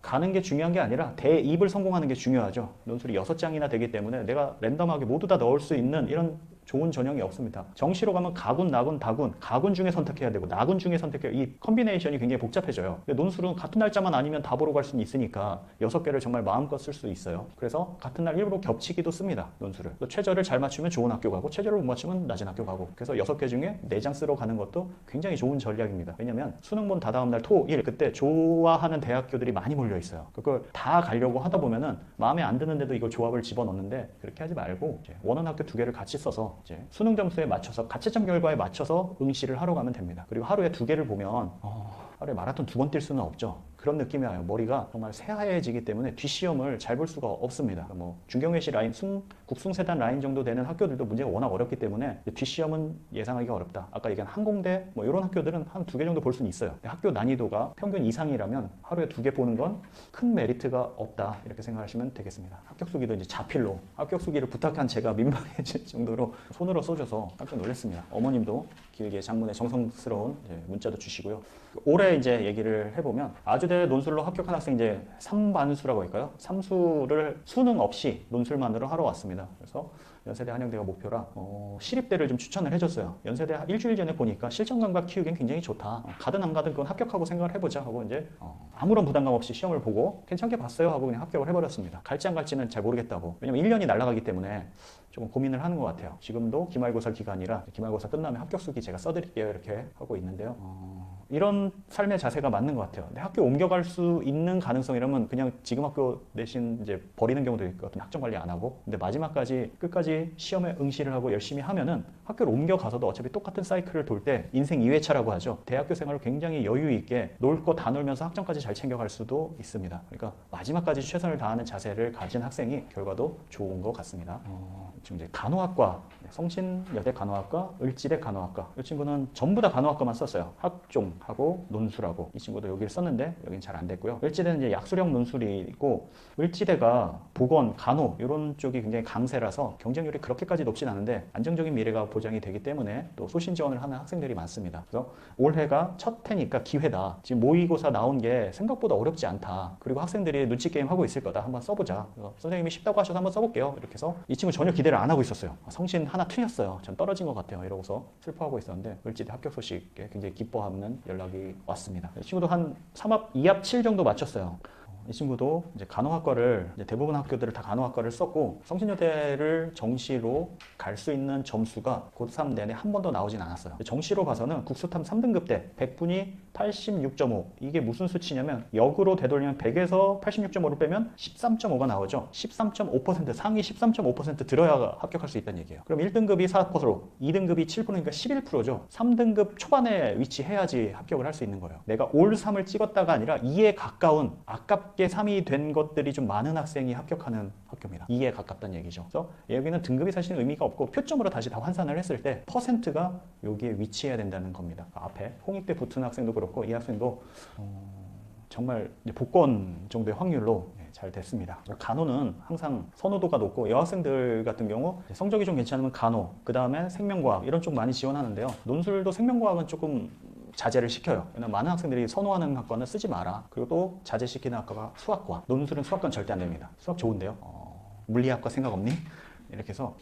가는 게 중요한 게 아니라 대입을 성공하는 게 중요하죠. 논술이 6장이나 되기 때문에 내가 랜덤하게 모두 다 넣을 수 있는 이런 좋은 전형이 없습니다. 정시로 가면 가군, 나군, 다군, 가군 중에 선택해야 되고 나군 중에 선택해야 이 컨비네이션이 굉장히 복잡해져요. 근데 논술은 같은 날짜만 아니면 다 보러 갈 수는 있으니까 6개를 정말 마음껏 쓸 수 있어요. 그래서 같은 날 일부러 겹치기도 씁니다. 논술을. 최저를 잘 맞추면 좋은 학교 가고 최저를 못 맞추면 낮은 학교 가고 그래서 6개 중에 4장 쓰러 가는 것도 굉장히 좋은 전략입니다. 왜냐면 수능본 다 다음 날 토, 일 그때 좋아하는 대학교들이 많이 몰려 있어요. 그걸 다 가려고 하다 보면은 마음에 안 드는데도 이걸 조합을 집어넣는데 그렇게 하지 말고 이제 원하는 학교 2개를 같이 써서 이제 수능 점수에 맞춰서 가채점 결과에 맞춰서 응시를 하러 가면 됩니다. 그리고 하루에 2개를 보면 하루에 마라톤 2번 뛸 수는 없죠. 그런 느낌이 와요. 머리가 정말 새하얘지기 때문에 뒷시험을 잘 볼 수가 없습니다. 뭐 중경외시 라인, 국숭세단 라인 정도 되는 학교들도 문제가 워낙 어렵기 때문에 뒷시험은 예상하기가 어렵다. 아까 얘기한 항공대 뭐 이런 학교들은 한 2개 정도 볼 수는 있어요. 학교 난이도가 평균 이상이라면 하루에 2개 보는 건 큰 메리트가 없다. 이렇게 생각하시면 되겠습니다. 합격수기도 이제 자필로 합격수기를 부탁한 제가 민망해질 정도로 손으로 써줘서 깜짝 놀랐습니다. 어머님도 길게 장문에 정성스러운 문자도 주시고요. 올해 이제 얘기를 해보면 아주대 논술로 합격한 학생 이제 3반수라고 할까요? 3수를 수능 없이 논술만으로 하러 왔습니다. 그래서 연세대 한양대가 목표라 시립대를 좀 추천을 해줬어요. 연세대 일주일 전에 보니까 실전 감각 키우기엔 굉장히 좋다. 가든 안 가든 그건 합격하고 생각을 해보자 하고 이제 아무런 부담감 없이 시험을 보고 괜찮게 봤어요 하고 그냥 합격을 해버렸습니다. 갈지 안 갈지는 잘 모르겠다고. 왜냐면 1년이 날아가기 때문에 조금 고민을 하는 것 같아요. 지금도 기말고사 기간이라 기말고사 끝나면 합격수기 제가 써드릴게요 이렇게 하고 있는데요. 이런 삶의 자세가 맞는 것 같아요. 근데 학교 옮겨갈 수 있는 가능성이라면 그냥 지금 학교 내신 이제 버리는 경우도 있거든요. 학점 관리 안 하고. 근데 마지막까지 끝까지 시험에 응시를 하고 열심히 하면은 학교를 옮겨가서도 어차피 똑같은 사이클을 돌 때 인생 2회차라고 하죠. 대학교 생활을 굉장히 여유 있게 놀 거 다 놀면서 학점까지 잘 챙겨갈 수도 있습니다. 그러니까 마지막까지 최선을 다하는 자세를 가진 학생이 결과도 좋은 것 같습니다. 지금 이제 간호학과, 성신여대 간호학과, 을지대 간호학과. 이 친구는 전부 다 간호학과만 썼어요. 학종하고 논술하고. 이 친구도 여기를 썼는데 여긴 잘 안 됐고요. 을지대는 이제 약술형 논술이 있고 을지대가 보건, 간호 이런 쪽이 굉장히 강세라서 경쟁률이 그렇게까지 높진 않은데 안정적인 미래가 보장이 되기 때문에 또 소신 지원을 하는 학생들이 많습니다. 그래서 올해가 첫 해니까 기회다. 지금 모의고사 나온 게 생각보다 어렵지 않다. 그리고 학생들이 눈치 게임 하고 있을 거다. 한번 써보자. 선생님이 쉽다고 하셔서 한번 써볼게요. 이렇게 해서 이 친구 전혀 기대를 안 하고 있었어요. 성신 하나 틀렸어요. 전 떨어진 것 같아요. 이러고서 슬퍼하고 있었는데 을지대 합격 소식에 굉장히 기뻐하는 연락이 왔습니다. 이 친구도 한 3합, 2합 7 정도 맞췄어요. 이 친구도 이제 간호학과를 이제 대부분 학교들을 다 간호학과를 썼고 성신여대를 정시로 갈 수 있는 점수가 고3 내내 한 번도 나오진 않았어요. 정시로 봐서는 국수탐 3등급 때 100분이 86.5 이게 무슨 수치냐면 역으로 되돌리면 100에서 86.5를 빼면 13.5가 나오죠. 13.5% 상위 13.5% 들어야 합격할 수 있다는 얘기예요. 그럼 1등급이 4%, 2등급이 7%니까 11%죠. 3등급 초반에 위치해야지 합격을 할 수 있는 거예요. 내가 올 3을 찍었다가 아니라 2에 가까운 아깝게 3이 된 것들이 좀 많은 학생이 합격하는 학교입니다. 2에 가깝다는 얘기죠. 그래서 여기는 등급이 사실 의미가 없고 표점으로 다시 다 환산을 했을 때 퍼센트가 여기에 위치해야 된다는 겁니다. 앞에 홍익대 붙은 학생도 그렇고 이 학생도 정말 복권 정도의 확률로 잘 됐습니다. 간호는 항상 선호도가 높고 여학생들 같은 경우 성적이 좀 괜찮으면 간호, 그 다음에 생명과학 이런 쪽 많이 지원하는데요. 논술도 생명과학은 조금 자제를 시켜요. 왜냐면 많은 학생들이 선호하는 학과는 쓰지 마라. 그리고 또 자제시키는 학과가 수학과. 논술은 수학과는 절대 안 됩니다. 수학 좋은데요. 물리학과 생각 없니? 이렇게 해서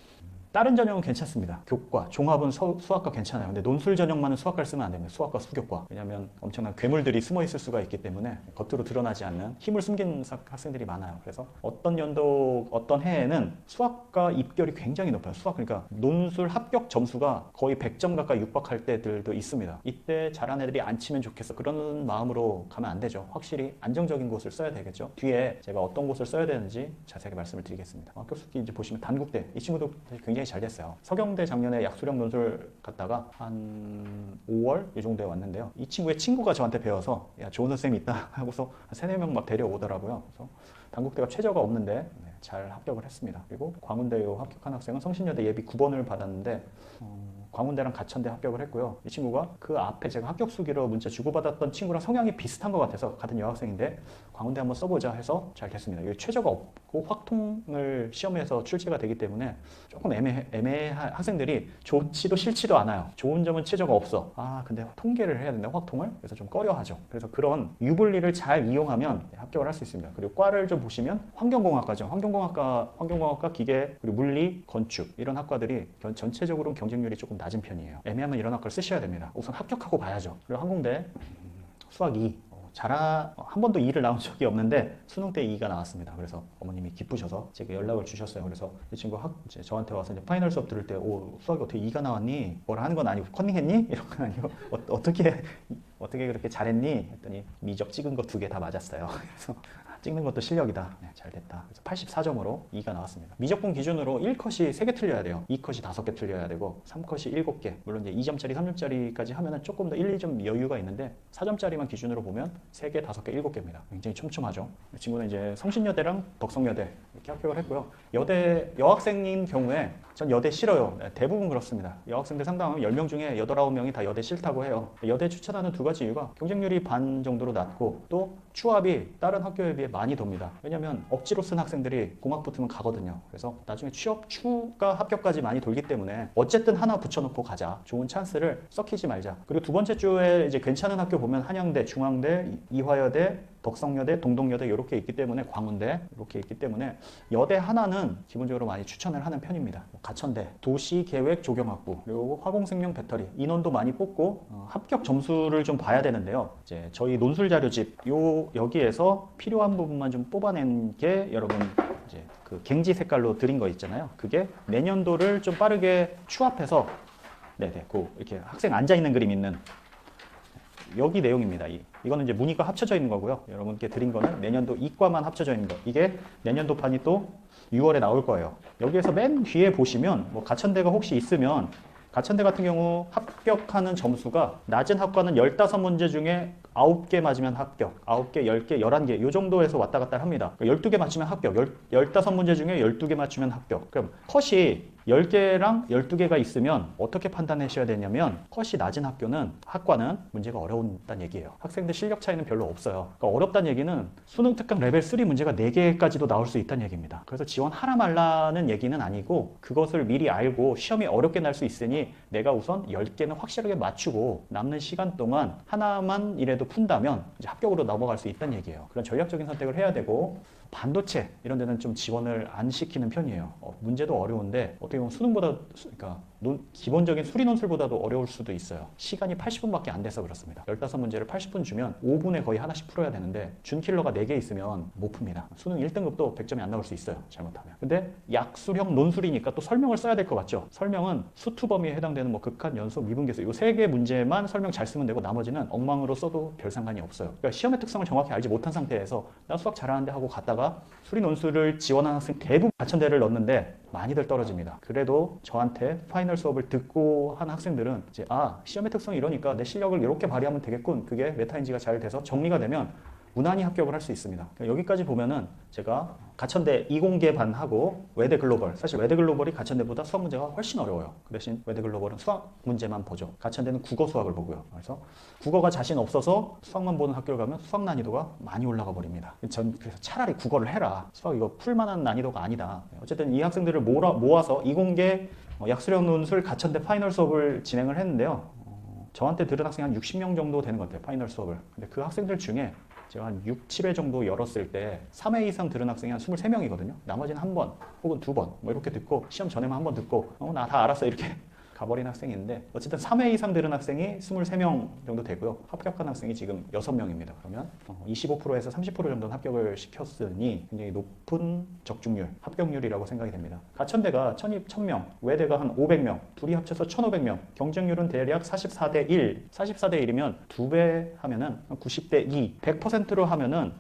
다른 전형은 괜찮습니다. 교과, 종합은 수학과 괜찮아요. 근데 논술 전형만은 수학과를 쓰면 안 됩니다. 수학과, 수교과. 왜냐하면 엄청난 괴물들이 숨어 있을 수가 있기 때문에 겉으로 드러나지 않는 힘을 숨긴 학생들이 많아요. 그래서 어떤 연도, 어떤 해에는 수학과 입결이 굉장히 높아요. 수학, 그러니까 논술 합격 점수가 거의 100점 가까이 육박할 때들도 있습니다. 이때 잘한 애들이 안 치면 좋겠어. 그런 마음으로 가면 안 되죠. 확실히 안정적인 곳을 써야 되겠죠. 뒤에 제가 어떤 곳을 써야 되는지 자세하게 말씀을 드리겠습니다. 학교 수기 이제 보시면 단국대. 이 친구도 굉장히 잘 됐어요. 서경대 작년에 약수령 논술 갔다가 한 5월 이 정도에 왔는데요. 이 친구의 친구가 저한테 배워서 야 좋은 선생님이 있다 하고서 한 3-4명 막 데려오더라고요. 그래서 단국대가 최저가 없는데 잘 합격을 했습니다. 그리고 광운대에 합격한 학생은 성신여대 예비 9번을 받았는데 광운대랑 가천대 합격을 했고요. 이 친구가 그 앞에 제가 합격 수기로 문자 주고받았던 친구랑 성향이 비슷한 것 같아서 같은 여학생인데 광운대 한번 써보자 해서 잘 됐습니다. 이게 최저가 없고 확통을 시험에서 출제가 되기 때문에 조금 애매한 학생들이 좋지도 싫지도 않아요. 좋은 점은 최저가 없어. 근데 통계를 해야 된다, 확통을? 그래서 좀 꺼려하죠. 그래서 그런 유불리를 잘 이용하면 합격을 할 수 있습니다. 그리고 과를 좀 보시면 환경공학과죠. 환경공학과, 기계, 그리고 물리, 건축 이런 학과들이 전체적으로 경쟁률이 조금 낮은 편이에요. 애매하면 이런 학과를 쓰셔야 됩니다. 우선 합격하고 봐야죠. 그리고 항공대 수학 2 한 번도 2를 나온 적이 없는데 수능 때 2가 나왔습니다. 그래서 어머님이 기쁘셔서 제가 연락을 주셨어요. 그래서 이 친구 저한테 와서 이제 파이널 수업 들을 때 수학이 어떻게 2가 나왔니? 뭐라 하는 건 아니고 컨닝했니? 이런 건 아니고 어떻게 그렇게 잘했니? 했더니 미적 찍은 거 2개 다 맞았어요. 그래서 찍는 것도 실력이다. 잘 됐다. 그래서 84점으로 2가 나왔습니다. 미적분 기준으로 1컷이 3개 틀려야 돼요. 2컷이 5개 틀려야 되고 3컷이 7개. 물론 이제 2점짜리, 3점짜리까지 하면은 조금 더 1, 2점 여유가 있는데 4점짜리만 기준으로 보면 3개, 5개, 7개입니다. 굉장히 촘촘하죠. 이 친구는 이제 성신여대랑 덕성여대 이렇게 합격을 했고요. 여학생인 경우에 전 여대 싫어요. 대부분 그렇습니다. 여학생들 상담하면 10명 중에 8, 9명이 다 여대 싫다고 해요. 여대 추천하는 2가지 이유가 경쟁률이 반 정도로 낮고 또 추합이 다른 학교에 비해 많이 돕니다. 왜냐면 억지로 쓴 학생들이 공학 붙으면 가거든요. 그래서 나중에 추가 합격까지 많이 돌기 때문에 어쨌든 하나 붙여놓고 가자. 좋은 찬스를 썩히지 말자. 그리고 2번째 주에 이제 괜찮은 학교 보면 한양대, 중앙대, 이화여대, 덕성여대, 동덕여대 이렇게 있기 때문에 광운대 이렇게 있기 때문에 여대 하나는 기본적으로 많이 추천을 하는 편입니다. 가천대, 도시계획조경학부, 그리고 화공생명 배터리 인원도 많이 뽑고 합격 점수를 좀 봐야 되는데요. 이제 저희 논술 자료집 여기에서 필요한 부분만 좀 뽑아낸 게 여러분 이제 그 갱지 색깔로 드린 거 있잖아요. 그게 내년도를 좀 빠르게 추합해서 이렇게 학생 앉아 있는 그림 있는 여기 내용입니다. 이거는 이제 문이과 합쳐져 있는 거고요. 여러분께 드린 거는 내년도 이과만 합쳐져 있는 거. 이게 내년도판이 또 6월에 나올 거예요. 여기에서 맨 뒤에 보시면 가천대가 혹시 있으면 가천대 같은 경우 합격하는 점수가 낮은 학과는 15문제 중에 9개 맞으면 합격, 9개, 10개, 11개 이 정도에서 왔다 갔다 합니다. 12개 맞추면 합격, 15문제 중에 12개 맞추면 합격. 그럼 컷이 10개랑 12개가 있으면 어떻게 판단하셔야 되냐면 컷이 낮은 학과는 문제가 어려운다는 얘기예요. 학생들 실력 차이는 별로 없어요. 그러니까 어렵다는 얘기는 수능 특강 레벨 3 문제가 4개까지도 나올 수 있다는 얘기입니다. 그래서 지원하라 말라는 얘기는 아니고 그것을 미리 알고 시험이 어렵게 날 수 있으니 내가 우선 10개는 확실하게 맞추고 남는 시간 동안 하나만 이래도 푼다면 이제 합격으로 넘어갈 수 있다는 얘기예요. 그런 전략적인 선택을 해야 되고 반도체 이런 데는 좀 지원을 안 시키는 편이에요. 문제도 어려운데 어떻게 보면 수능보다 그러니까 기본적인 수리 논술보다도 어려울 수도 있어요. 시간이 80분밖에 안 돼서 그렇습니다. 15문제를 80분 주면 5분에 거의 하나씩 풀어야 되는데 준킬러가 4개 있으면 못 풉니다. 수능 1등급도 100점이 안 나올 수 있어요. 잘못하면. 근데 약술형 논술이니까 또 설명을 써야 될 것 같죠? 설명은 수투 범위에 해당되는 뭐 극한, 연속, 미분계수 이 3개 문제만 설명 잘 쓰면 되고 나머지는 엉망으로 써도 별 상관이 없어요. 그러니까 시험의 특성을 정확히 알지 못한 상태에서 나 수학 잘하는데 하고 갔다가 수리 논술을 지원하는 학생 대부분 가천대를 넣는데 많이들 떨어집니다. 그래도 저한테 파이널 수업을 듣고 한 학생들은 이제 시험의 특성이 이러니까 내 실력을 이렇게 발휘하면 되겠군. 그게 메타인지가 잘 돼서 정리가 되면 무난히 합격을 할 수 있습니다. 그러니까 여기까지 보면은 제가 가천대 이공계 반하고 외대 글로벌, 사실 외대 글로벌이 가천대보다 수학 문제가 훨씬 어려워요. 그 대신 외대 글로벌은 수학 문제만 보죠. 가천대는 국어 수학을 보고요. 그래서 국어가 자신 없어서 수학만 보는 학교를 가면 수학 난이도가 많이 올라가 버립니다. 전 그래서 차라리 국어를 해라. 수학 이거 풀만한 난이도가 아니다. 어쨌든 이 학생들을 모아서 이공계 약수령 논술 가천대 파이널 수업을 진행을 했는데요. 저한테 들은 학생이 한 60명 정도 되는 것 같아요. 파이널 수업을. 근데 그 학생들 중에 제가 한 6, 7회 정도 열었을 때 3회 이상 들은 학생이 한 23명이거든요. 나머지는 한 번 혹은 2번 뭐 이렇게 듣고 시험 전에만 한 번 듣고 나 다 알았어 이렇게 가버린 학생인데 어쨌든 3회 이상 들은 학생이 23명 정도 되고요. 합격한 학생이 지금 6명입니다. 그러면 25%에서 30% 정도는 합격을 시켰으니 굉장히 높은 적중률, 합격률이라고 생각이 됩니다. 가천대가 1000명, 외대가 한 500명, 둘이 합쳐서 1500명, 경쟁률은 대략 44대 1, 44대 1이면 2배 하면은 90대 2, 100%로 하면은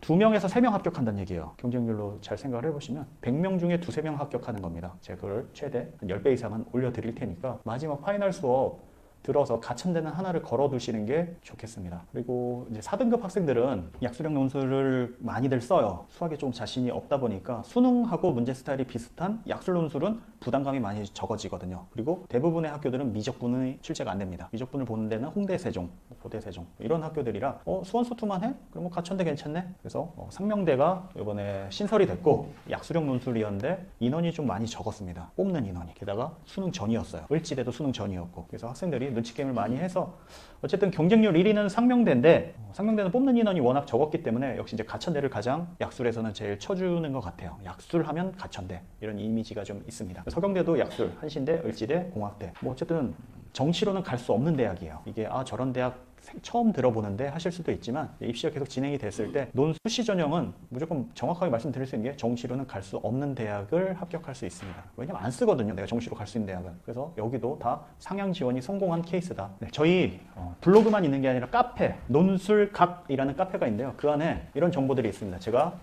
2명에서 3명 합격한다는 얘기예요. 경쟁률로 잘 생각을 해보시면 100명 중에 2~3명 합격하는 겁니다. 제가 그걸 최대 한 10배 이상은 올려드릴 테니까 마지막 파이널 수업 들어서 가천대는 하나를 걸어두시는 게 좋겠습니다. 그리고 이제 4등급 학생들은 약수령 논술을 많이들 써요. 수학에 좀 자신이 없다 보니까 수능하고 문제 스타일이 비슷한 약술 논술은 부담감이 많이 적어지거든요. 그리고 대부분의 학교들은 미적분이 출제가 안 됩니다. 미적분을 보는 데는 홍대, 세종, 고대, 세종 이런 학교들이라 수원, 수투만 해? 그럼 뭐 가천대 괜찮네? 그래서 상명대가 이번에 신설이 됐고 약수령 논술이었는데 인원이 좀 많이 적었습니다. 뽑는 인원이. 게다가 수능 전이었어요. 을지대도 수능 전이었고 그래서 학생들이 눈치 게임을 많이 해서 어쨌든 경쟁률 1위는 상명대인데 상명대는 뽑는 인원이 워낙 적었기 때문에 역시 이제 가천대를 가장 약술에서는 제일 쳐주는 것 같아요. 약술하면 가천대 이런 이미지가 좀 있습니다. 서경대도 약술, 한신대, 을지대, 공학대 뭐 어쨌든 정시로는 갈 수 없는 대학이에요. 이게 저런 대학 처음 들어보는데 하실 수도 있지만 입시가 계속 진행이 됐을 때 논수시 전형은 무조건 정확하게 말씀드릴 수 있는 게 정시로는 갈 수 없는 대학을 합격할 수 있습니다. 왜냐면 안 쓰거든요. 내가 정시로 갈 수 있는 대학은. 그래서 여기도 다 상향 지원이 성공한 케이스다. 네, 저희 블로그만 있는 게 아니라 카페, 논술각이라는 카페가 있는데요. 그 안에 이런 정보들이 있습니다. 제가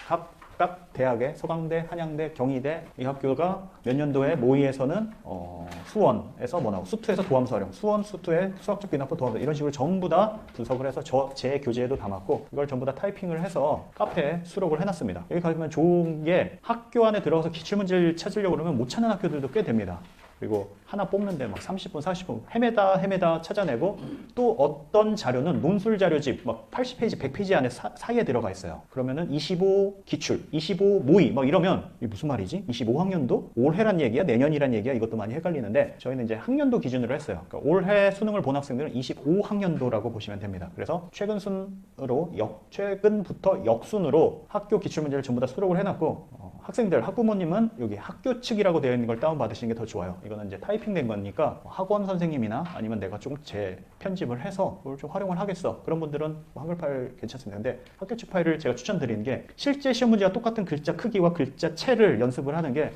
각 대학의 서강대, 한양대, 경희대 이 학교가 몇 년도에 모의에서는 수원에서 뭐 나오고 수투에서 도함수 활용, 수원, 수투의 수학적 비납부 도함수 이런 식으로 전부 다 분석을 해서 제 교재에도 담았고 이걸 전부 다 타이핑을 해서 카페에 수록을 해놨습니다. 여기 가면 좋은 게 학교 안에 들어가서 기출문제를 찾으려고 그러면 못 찾는 학교들도 꽤 됩니다. 그리고 하나 뽑는데 막 30분, 40분 헤매다 찾아내고 또 어떤 자료는 논술 자료집 막 80페이지, 100페이지 안에 사이에 들어가 있어요. 그러면은 25 기출, 25 모의 막 이러면 이게 무슨 말이지? 25학년도? 올해란 얘기야? 내년이란 얘기야? 이것도 많이 헷갈리는데 저희는 이제 학년도 기준으로 했어요. 그러니까 올해 수능을 본 학생들은 25학년도라고 보시면 됩니다. 그래서 최근부터 역순으로 학교 기출문제를 전부 다 수록을 해놨고 학생들, 학부모님은 여기 학교 측이라고 되어 있는 걸 다운받으시는 게 더 좋아요. 이거는 이제 타이핑된 거니까 학원 선생님이나 아니면 내가 조금 재편집을 해서 그걸 좀 활용을 하겠어. 그런 분들은 한글 파일 괜찮습니다. 근데 학교 측 파일을 제가 추천드리는 게 실제 시험 문제와 똑같은 글자 크기와 글자체를 연습을 하는 게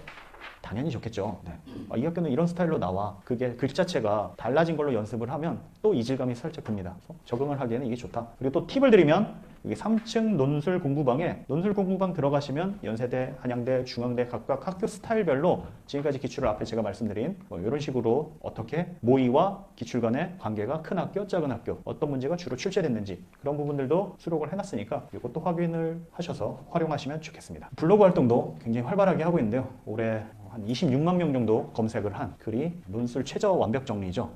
당연히 좋겠죠. 네. 이 학교는 이런 스타일로 나와. 그게 글자체가 달라진 걸로 연습을 하면 또 이질감이 살짝 듭니다. 그래서 적응을 하기에는 이게 좋다. 그리고 또 팁을 드리면 여기 3층 논술 공부방에 논술 공부방 들어가시면 연세대, 한양대, 중앙대 각각 학교 스타일별로 지금까지 기출을 앞에 제가 말씀드린 뭐 이런 식으로 어떻게 모의와 기출 간의 관계가 큰 학교, 작은 학교 어떤 문제가 주로 출제됐는지 그런 부분들도 수록을 해놨으니까 이것도 확인을 하셔서 활용하시면 좋겠습니다. 블로그 활동도 굉장히 활발하게 하고 있는데요. 올해 한 26만 명 정도 검색을 한 글이 논술 최저 완벽 정리죠.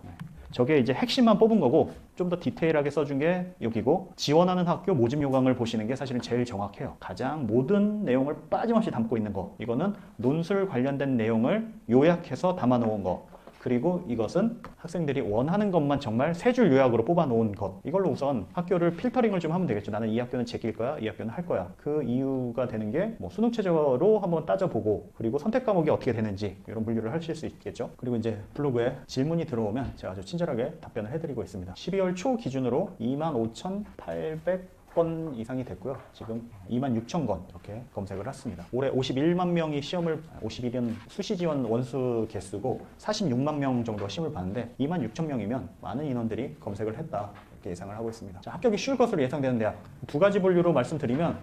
저게 이제 핵심만 뽑은 거고 좀 더 디테일하게 써준 게 여기고 지원하는 학교 모집 요강을 보시는 게 사실은 제일 정확해요. 가장 모든 내용을 빠짐없이 담고 있는 거. 이거는 논술 관련된 내용을 요약해서 담아 놓은 거. 그리고 이것은 학생들이 원하는 것만 정말 세 줄 요약으로 뽑아놓은 것. 이걸로 우선 학교를 필터링을 좀 하면 되겠죠. 나는 이 학교는 제낄 거야, 이 학교는 할 거야. 그 이유가 되는 게 뭐 수능 최저로 한번 따져보고, 그리고 선택 과목이 어떻게 되는지 이런 분류를 하실 수 있겠죠. 그리고 이제 블로그에 질문이 들어오면 제가 아주 친절하게 답변을 해드리고 있습니다. 12월 초 기준으로 25,800건 이상이 됐고요. 지금 26,000건 이렇게 검색을 했습니다. 올해 51만 명이 시험을, 51은 수시 지원 원수 개수고 46만 명 정도 시험을 봤는데 26,000명이면 많은 인원들이 검색을 했다, 이렇게 예상을 하고 있습니다. 자, 합격이 쉬울 것으로 예상되는 대학 두 가지 분류로 말씀드리면,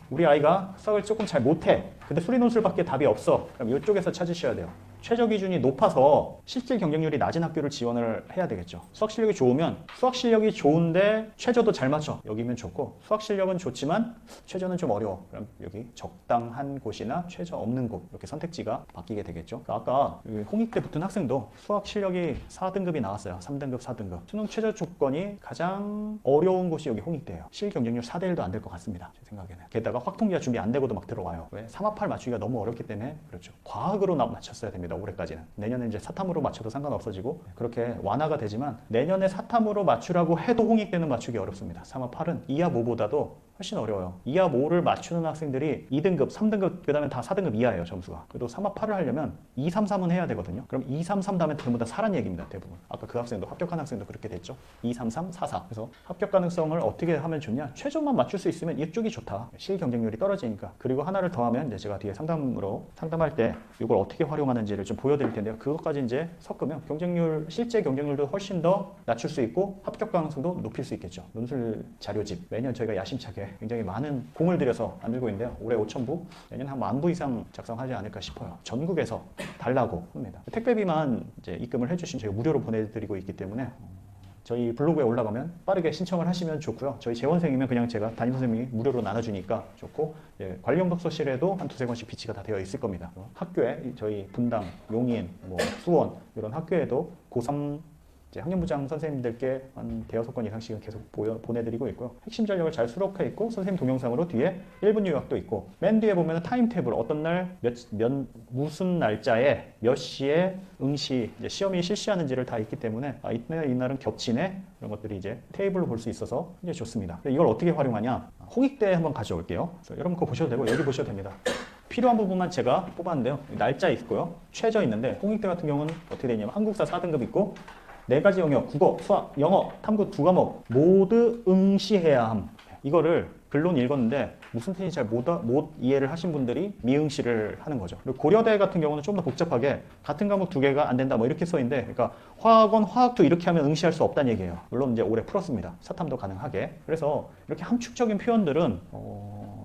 우리 아이가 수학을 조금 잘 못해, 근데 수리논술밖에 답이 없어, 그럼 이쪽에서 찾으셔야 돼요. 최저 기준이 높아서 실질 경쟁률이 낮은 학교를 지원을 해야 되겠죠. 수학 실력이 좋으면, 수학 실력이 좋은데 최저도 잘 맞춰, 여기면 좋고, 수학 실력은 좋지만 최저는 좀 어려워, 그럼 여기 적당한 곳이나 최저 없는 곳, 이렇게 선택지가 바뀌게 되겠죠. 아까 홍익대 붙은 학생도 수학 실력이 4등급이 나왔어요. 3등급, 4등급. 수능 최저 조건이 가장 어려운 곳이 여기 홍익대예요. 실 경쟁률 4대 1도 안 될 것 같습니다, 제 생각에는. 게다가 확통기가 준비 안 되고도 막 들어와요. 왜? 3합8 맞추기가 너무 어렵기 때문에. 그렇죠. 과학으로 맞췄어야 됩니다, 올해까지는. 내년에 이제 사탐으로 맞춰도 상관없어지고 그렇게 완화가 되지만, 내년에 사탐으로 맞추라고 해도 홍익대는 맞추기 어렵습니다. 3합8은 2합 5보다도 훨씬 어려워요. 2합 5를 맞추는 학생들이 2등급, 3등급, 그 다음에 다 4등급 이하예요, 점수가. 그래도 3합 8을 하려면 2, 3, 3은 해야 되거든요. 그럼 2, 3, 3 다음에 전부 다 4란 얘기입니다, 대부분. 아까 그 학생도, 합격한 학생도 그렇게 됐죠. 2, 3, 3, 4, 4. 그래서 합격 가능성을 어떻게 하면 좋냐? 최저만 맞출 수 있으면 이쪽이 좋다. 실 경쟁률이 떨어지니까. 그리고 하나를 더 하면, 이제 제가 뒤에 상담할 때 이걸 어떻게 활용하는지를 좀 보여드릴 텐데요. 그것까지 이제 섞으면 경쟁률, 실제 경쟁률도 훨씬 더 낮출 수 있고 합격 가능성도 높일 수 있겠죠. 논술 자료집, 매년 저희가 야심차게 굉장히 많은 공을 들여서 만들고 있는데요. 올해 5,000부, 내년 한 10,000부 이상 작성하지 않을까 싶어요. 전국에서 달라고 합니다. 택배비만 이제 입금을 해주시면 저희가 무료로 보내드리고 있기 때문에 저희 블로그에 올라가면 빠르게 신청을 하시면 좋고요. 저희 재원생이면 그냥 제가 담임선생님이 무료로 나눠주니까 좋고, 관리용 독서실에도 한 두세 권씩 비치가 다 되어 있을 겁니다. 학교에 저희 분당, 용인, 수원 이런 학교에도 고3 학년부장 선생님들께 한 대여섯 건 이상씩은 계속 보내드리고 있고요. 핵심 전력을 잘 수록해 있고, 선생님 동영상으로 뒤에 1분 요약도 있고, 맨 뒤에 보면 타임테이블, 어떤 날 무슨 날짜에 몇 시에 응시, 시험이 실시하는지를 다 있기 때문에 이날은 겹치네, 이런 것들이 이제 테이블로 볼 수 있어서 굉장히 좋습니다. 이걸 어떻게 활용하냐? 홍익대 한번 가져올게요. 여러분 그거 보셔도 되고 여기 보셔도 됩니다. 필요한 부분만 제가 뽑았는데요. 날짜 있고요, 최저 있는데, 홍익대 같은 경우는 어떻게 되냐면 한국사 4등급 있고, 4가지 영역, 국어, 수학, 영어, 탐구 2과목 모두 응시해야 함. 이거를 글론 읽었는데 무슨 뜻인지 잘 못 이해를 하신 분들이 미응시를 하는 거죠. 그리고 고려대 같은 경우는 좀 더 복잡하게 같은 과목 2개가 안 된다, 이렇게 써 있는데, 그러니까 화학원, 화학도 이렇게 하면 응시할 수 없다는 얘기예요. 물론 이제 올해 풀었습니다, 사탐도 가능하게. 그래서 이렇게 함축적인 표현들은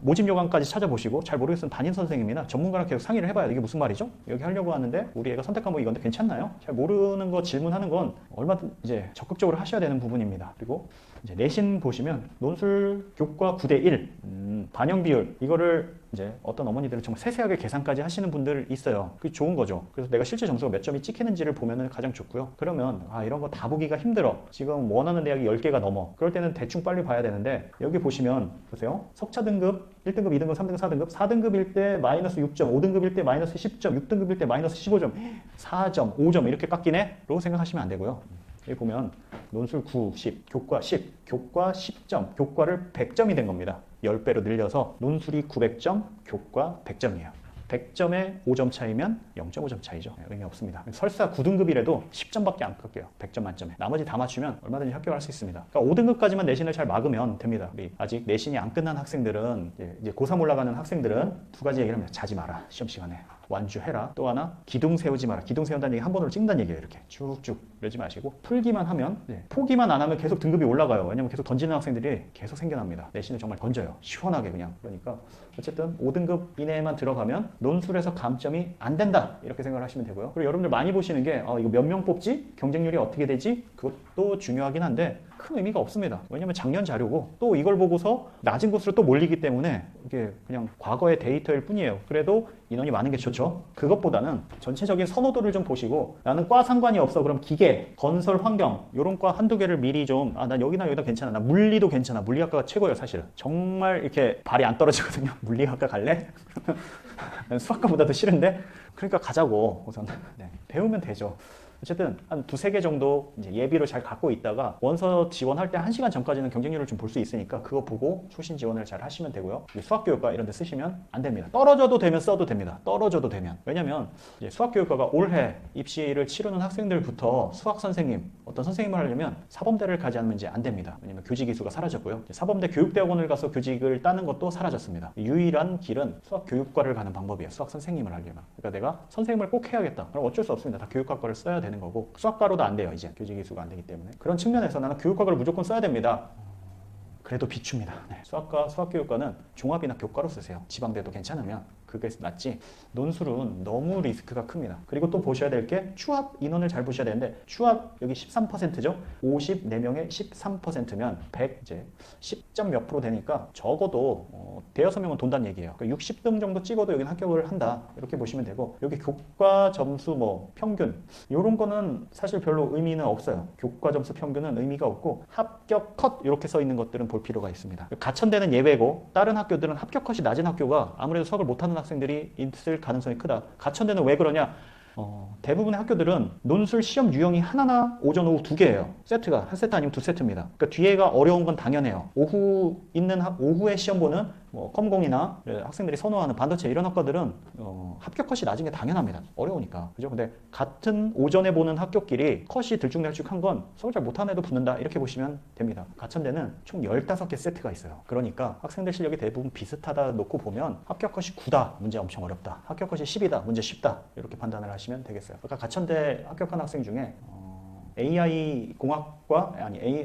모집 요강까지 찾아보시고, 잘 모르겠으면 담임 선생님이나 전문가랑 계속 상의를 해봐야 이게 무슨 말이죠? 여기 하려고 하는데 우리 애가 선택 과목이 이건데 괜찮나요? 잘 모르는 거 질문하는 건 얼마든 이제 적극적으로 하셔야 되는 부분입니다. 그리고 이제 내신 보시면 논술 교과 9대 1, 반영 비율, 이거를 이제 어떤 어머니들은 정말 세세하게 계산까지 하시는 분들 있어요. 그게 좋은 거죠. 그래서 내가 실제 점수가 몇 점이 찍히는지를 보면 가장 좋고요. 그러면 이런 거 다 보기가 힘들어, 지금 원하는 대학이 10개가 넘어, 그럴 때는 대충 빨리 봐야 되는데, 여기 보시면 보세요. 석차 등급 1등급, 2등급, 3등급, 4등급, 4등급일 때 마이너스 6점, 5등급일 때 마이너스 10점, 6등급일 때 마이너스 15점, 4점, 5점 이렇게 깎이네? 라고 생각하시면 안 되고요. 여기 보면 논술 9, 10, 교과 10, 교과 10점, 교과를 100점이 된 겁니다. 10배로 늘려서 논술이 900점, 교과 100점이에요. 100점에 5점 차이면 0.5점 차이죠. 의미 없습니다. 설사 9등급이라도 10점밖에 안 깎여요. 100점 만점에. 나머지 다 맞추면 얼마든지 합격할 수 있습니다. 그러니까 5등급까지만 내신을 잘 막으면 됩니다. 우리 아직 내신이 안 끝난 학생들은, 이제 고3 올라가는 학생들은 두 가지 얘기를 합니다. 자지 마라, 시험 시간에. 완주해라. 또 하나, 기둥 세우지 마라. 기둥 세운다는 얘기 한 번으로 찍는다는 얘기예요. 이렇게 쭉쭉 그러지 마시고, 풀기만 하면, 포기만 안 하면 계속 등급이 올라가요. 왜냐면 계속 던지는 학생들이 계속 생겨납니다. 내신을 정말 던져요, 시원하게 그냥. 그러니까 어쨌든 5등급 이내에만 들어가면 논술에서 감점이 안 된다, 이렇게 생각을 하시면 되고요. 그리고 여러분들 많이 보시는 게 이거 몇 명 뽑지? 경쟁률이 어떻게 되지? 그것도 중요하긴 한데 큰 의미가 없습니다. 왜냐면 작년 자료고, 또 이걸 보고서 낮은 곳으로 또 몰리기 때문에 이게 그냥 과거의 데이터일 뿐이에요. 그래도 인원이 많은 게 좋죠. 그것보다는 전체적인 선호도를 좀 보시고, 나는 과 상관이 없어, 그럼 기계, 건설, 환경 이런 과 한두 개를 미리 좀, 난 여기나 여기다 괜찮아, 나 물리도 괜찮아, 물리학과가 최고예요. 사실은 정말 이렇게 발이 안 떨어지거든요. 물리학과 갈래? 수학과보다 더 싫은데? 그러니까 가자고 우선. 배우면 되죠. 어쨌든 한 두세 개 정도 이제 예비로 잘 갖고 있다가 원서 지원할 때 1시간 전까지는 경쟁률을 좀 볼 수 있으니까 그거 보고 초신 지원을 잘 하시면 되고요. 수학교육과 이런 데 쓰시면 안 됩니다. 떨어져도 되면 써도 됩니다. 떨어져도 되면. 왜냐면 이제 수학교육과가 올해 입시를 치르는 학생들부터 수학 선생님, 어떤 선생님을 하려면 사범대를 가지 않으면 이제 안 됩니다. 왜냐면 교직 이수가 사라졌고요. 사범대 교육대학원을 가서 교직을 따는 것도 사라졌습니다. 유일한 길은 수학교육과를 가는 방법이에요. 수학 선생님을 하려면. 그러니까 내가 선생님을 꼭 해야겠다. 그럼 어쩔 수 없습니다. 다 교육학과를 써야 되는 거고 수학과로도 안 돼요. 이제 교직 이수가 안 되기 때문에. 그런 측면에서 나는 교육학과를 무조건 써야 됩니다. 그래도 비춥니다. 네. 수학과, 수학교육과는 종합이나 교과로 쓰세요. 지방대도 괜찮으면 그게 낫지. 논술은 너무 리스크가 큽니다. 그리고 또 보셔야 될 게 추합 인원을 잘 보셔야 되는데 추합 여기 13%죠. 54명에 13%면 100 이제 10점 몇 프로 되니까 적어도 대여섯 명은 돈다는 얘기예요. 그러니까 60등 정도 찍어도 여기는 합격을 한다. 이렇게 보시면 되고 여기 교과 점수 뭐 평균 이런 거는 사실 별로 의미는 없어요. 교과 점수 평균은 의미가 없고 합격 컷 이렇게 써 있는 것들은 볼 필요가 있습니다. 가천대는 예외고 다른 학교들은 합격 컷이 낮은 학교가 아무래도 수학을 못하는 학생들이 있을 가능성이 크다. 가천대는 왜 그러냐? 대부분의 학교들은 논술 시험 유형이 하나나 오전 오후 2개예요. 세트가 한 세트 아니면 2세트입니다. 그러니까 뒤에가 어려운 건 당연해요. 오후에 시험 보는 뭐 컴공이나 학생들이 선호하는 반도체 이런 학과들은 합격 컷이 낮은 게 당연합니다. 어려우니까. 그죠? 근데 같은 오전에 보는 학교끼리 컷이 들쭉날쭉한 건 수업을 잘 못하는 애도 붙는다. 이렇게 보시면 됩니다. 가천대는 총 15개 세트가 있어요. 그러니까 학생들 실력이 대부분 비슷하다 놓고 보면 합격 컷이 9다. 문제 엄청 어렵다. 합격 컷이 10이다. 문제 쉽다. 이렇게 판단을 하시면 되겠어요. 그러니까 가천대 합격한 학생 중에 AI 공학과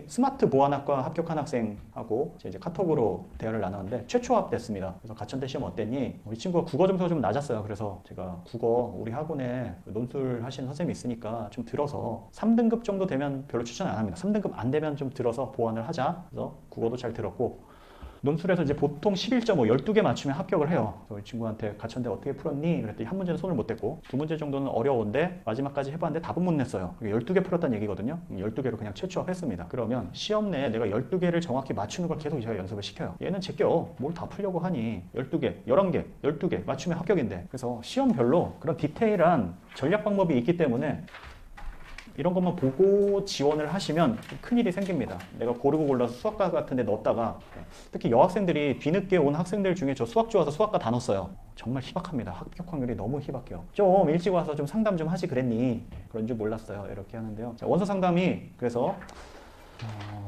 스마트 보안학과 합격한 학생하고 이제 카톡으로 대화를 나눴는데 최초 합됐습니다. 그래서 가천대 시험 어땠니? 우리 친구가 국어 점수가 좀 낮았어요. 그래서 제가 국어 우리 학원에 논술 하시는 선생님이 있으니까 좀 들어서 3등급 정도 되면 별로 추천 안 합니다. 3등급 안 되면 좀 들어서 보완을 하자. 그래서 국어도 잘 들었고 논술에서 이제 보통 11.5, 12개 맞추면 합격을 해요. 그래서 이 친구한테 가천대 어떻게 풀었니? 그랬더니 한 문제는 손을 못 댔고 두 문제 정도는 어려운데 마지막까지 해봤는데 답은 못 냈어요. 12개 풀었다는 얘기거든요. 12개로 그냥 최초합했습니다. 그러면 시험 내에 내가 12개를 정확히 맞추는 걸 계속 제가 연습을 시켜요. 얘는 제껴. 뭘 다 풀려고 하니 12개, 11개, 12개 맞추면 합격인데 그래서 시험별로 그런 디테일한 전략 방법이 있기 때문에 이런 것만 보고 지원을 하시면 큰일이 생깁니다. 내가 고르고 골라서 수학과 같은 데 넣었다가 특히 여학생들이 뒤늦게 온 학생들 중에 저 수학 좋아서 수학과 다 넣었어요. 정말 희박합니다. 합격 확률이 너무 희박해요. 좀 일찍 와서 좀 상담 좀 하지 그랬니? 그런 줄 몰랐어요. 이렇게 하는데요. 자, 원서 상담이 그래서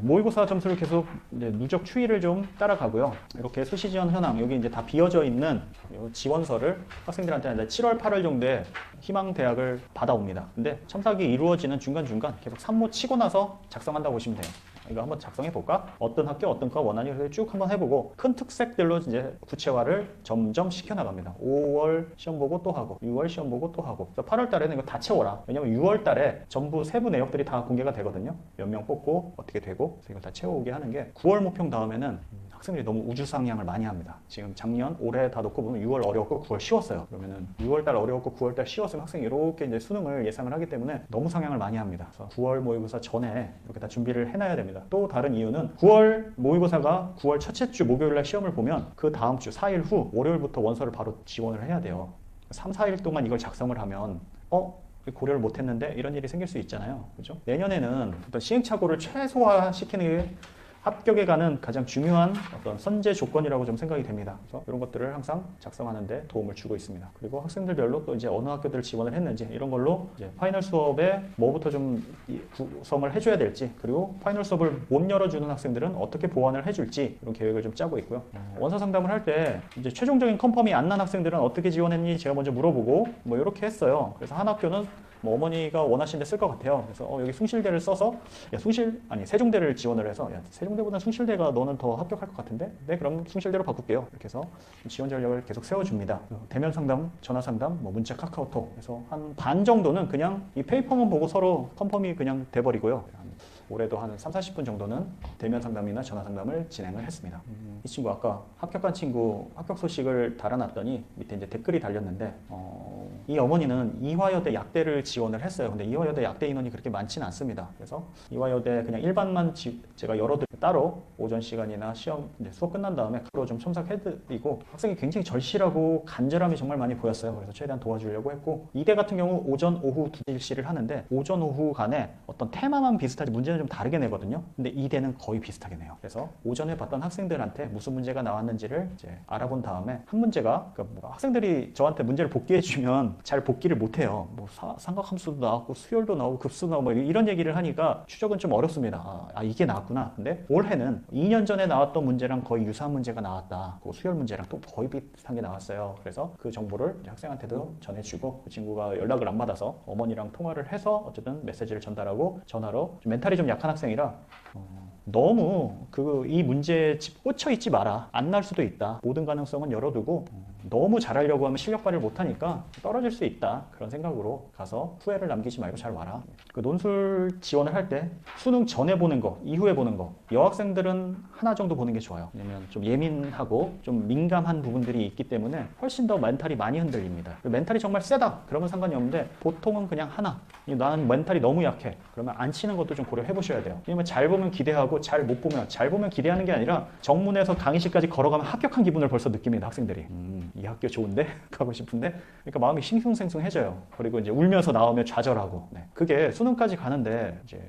모의고사 점수를 계속 이제 누적 추이를 좀 따라가고요. 이렇게 수시 지원 현황 여기 이제 다 비어져 있는 지원서를 학생들한테 이제 7월, 8월 정도에 희망 대학을 받아옵니다. 근데 첨삭이 이루어지는 중간중간 계속 산모 치고 나서 작성한다고 보시면 돼요. 이거 한번 작성해 볼까? 어떤 학교, 어떤 과 원하니 쭉 한번 해보고 큰 특색들로 이제 구체화를 점점 시켜나갑니다. 5월 시험 보고 또 하고 6월 시험 보고 또 하고 8월 달에는 이거 다 채워라. 왜냐면 6월 달에 전부 세부 내역들이 다 공개가 되거든요. 몇 명 뽑고 어떻게 되고 그래서 이걸 다 채워오게 하는 게 9월 모평 다음에는 학생들이 너무 우주상향을 많이 합니다. 지금 작년, 올해 다 놓고 보면 6월 어려웠고 9월 쉬웠어요. 그러면은 6월달 어려웠고 9월달 쉬웠으면 학생이 이렇게 이제 수능을 예상을 하기 때문에 너무 상향을 많이 합니다. 그래서 9월 모의고사 전에 이렇게 다 준비를 해놔야 됩니다. 또 다른 이유는 9월 모의고사가 9월 첫째 주 목요일날 시험을 보면 그 다음 주 4일 후 월요일부터 원서를 바로 지원을 해야 돼요. 3, 4일 동안 이걸 작성을 하면 고려를 못했는데 이런 일이 생길 수 있잖아요. 그죠? 내년에는 어떤 시행착오를 최소화시키는 게 합격에 가는 가장 중요한 어떤 선제 조건이라고 좀 생각이 됩니다. 그래서 이런 것들을 항상 작성하는 데 도움을 주고 있습니다. 그리고 학생들별로 또 이제 어느 학교들을 지원을 했는지 이런 걸로 이제 파이널 수업에 뭐부터 좀 구성을 해줘야 될지 그리고 파이널 수업을 못 열어주는 학생들은 어떻게 보완을 해줄지 이런 계획을 좀 짜고 있고요. 원서 상담을 할 때 이제 최종적인 컨펌이 안 난 학생들은 어떻게 지원했니 제가 먼저 물어보고 뭐 이렇게 했어요. 그래서 한 학교는 뭐 어머니가 원하시는 데 쓸 것 같아요. 그래서 여기 숭실대를 써서 세종대를 지원을 해서 세종대보다 숭실대가 너는 더 합격할 것 같은데? 네, 그럼 숭실대로 바꿀게요. 이렇게 해서 지원 전략을 계속 세워줍니다. 대면 상담, 전화 상담, 뭐 문자, 카카오톡 그래서 한 반 정도는 그냥 이 페이퍼만 보고 서로 컨펌이 그냥 돼버리고요. 올해도 한 3, 40분 정도는 대면 상담이나 전화 상담을 진행을 했습니다. 이 친구 아까 합격한 친구 합격 소식을 달아놨더니 밑에 이제 댓글이 달렸는데 이 어머니는 이화여대 약대를 지원을 했어요. 근데 이화여대 약대 인원이 그렇게 많지는 않습니다. 그래서 이화여대 그냥 일반만 제가 열어드 따로 오전 시간이나 시험 수업 끝난 다음에 그로 좀 첨삭해드리고, 학생이 굉장히 절실하고 간절함이 정말 많이 보였어요. 그래서 최대한 도와주려고 했고, 이대 같은 경우 오전 오후 두 일시를 하는데 오전 오후 간에 어떤 테마만 비슷하지 문제는 좀 다르게 내거든요. 근데 이대는 거의 비슷하게 내요. 그래서 오전에 봤던 학생들한테 무슨 문제가 나왔는지를 이제 알아본 다음에 한 문제가, 그러니까 뭐 학생들이 저한테 문제를 복기해주면 잘 복기를 못해요. 뭐 삼각함수도 나왔고 수열도 나오고 급수도 나오고 뭐 이런 얘기를 하니까 추적은 좀 어렵습니다. 이게 나왔구나. 근데 올해는 2년 전에 나왔던 문제랑 거의 유사한 문제가 나왔다. 그 수열 문제랑 또 거의 비슷한 게 나왔어요. 그래서 그 정보를 학생한테도 전해주고, 그 친구가 연락을 안 받아서 어머니랑 통화를 해서 어쨌든 메시지를 전달하고, 전화로 좀 멘탈이 좀 약한 학생이라 너무 이 문제에 꽂혀 있지 마라. 안 날 수도 있다. 모든 가능성은 열어두고 너무 잘하려고 하면 실력 발휘를 못하니까 떨어질 수 있다. 그런 생각으로 가서 후회를 남기지 말고 잘 와라. 그 논술 지원을 할 때 수능 전에 보는 거, 이후에 보는 거, 여학생들은 하나 정도 보는 게 좋아요. 왜냐면 좀 예민하고 좀 민감한 부분들이 있기 때문에 훨씬 더 멘탈이 많이 흔들립니다. 멘탈이 정말 세다 그러면 상관이 없는데, 보통은 그냥 하나. 나는 멘탈이 너무 약해 그러면 안 치는 것도 좀 고려해 보셔야 돼요. 왜냐면 잘 보면 기대하고 잘 못 보면, 잘 보면 기대하는 게 아니라 정문에서 강의실까지 걸어가면 합격한 기분을 벌써 느낍니다. 학생들이 이 학교 좋은데? 가고 싶은데? 그러니까 마음이 싱숭생숭해져요. 그리고 이제 울면서 나오면 좌절하고. 네. 그게 수능까지 가는데 이제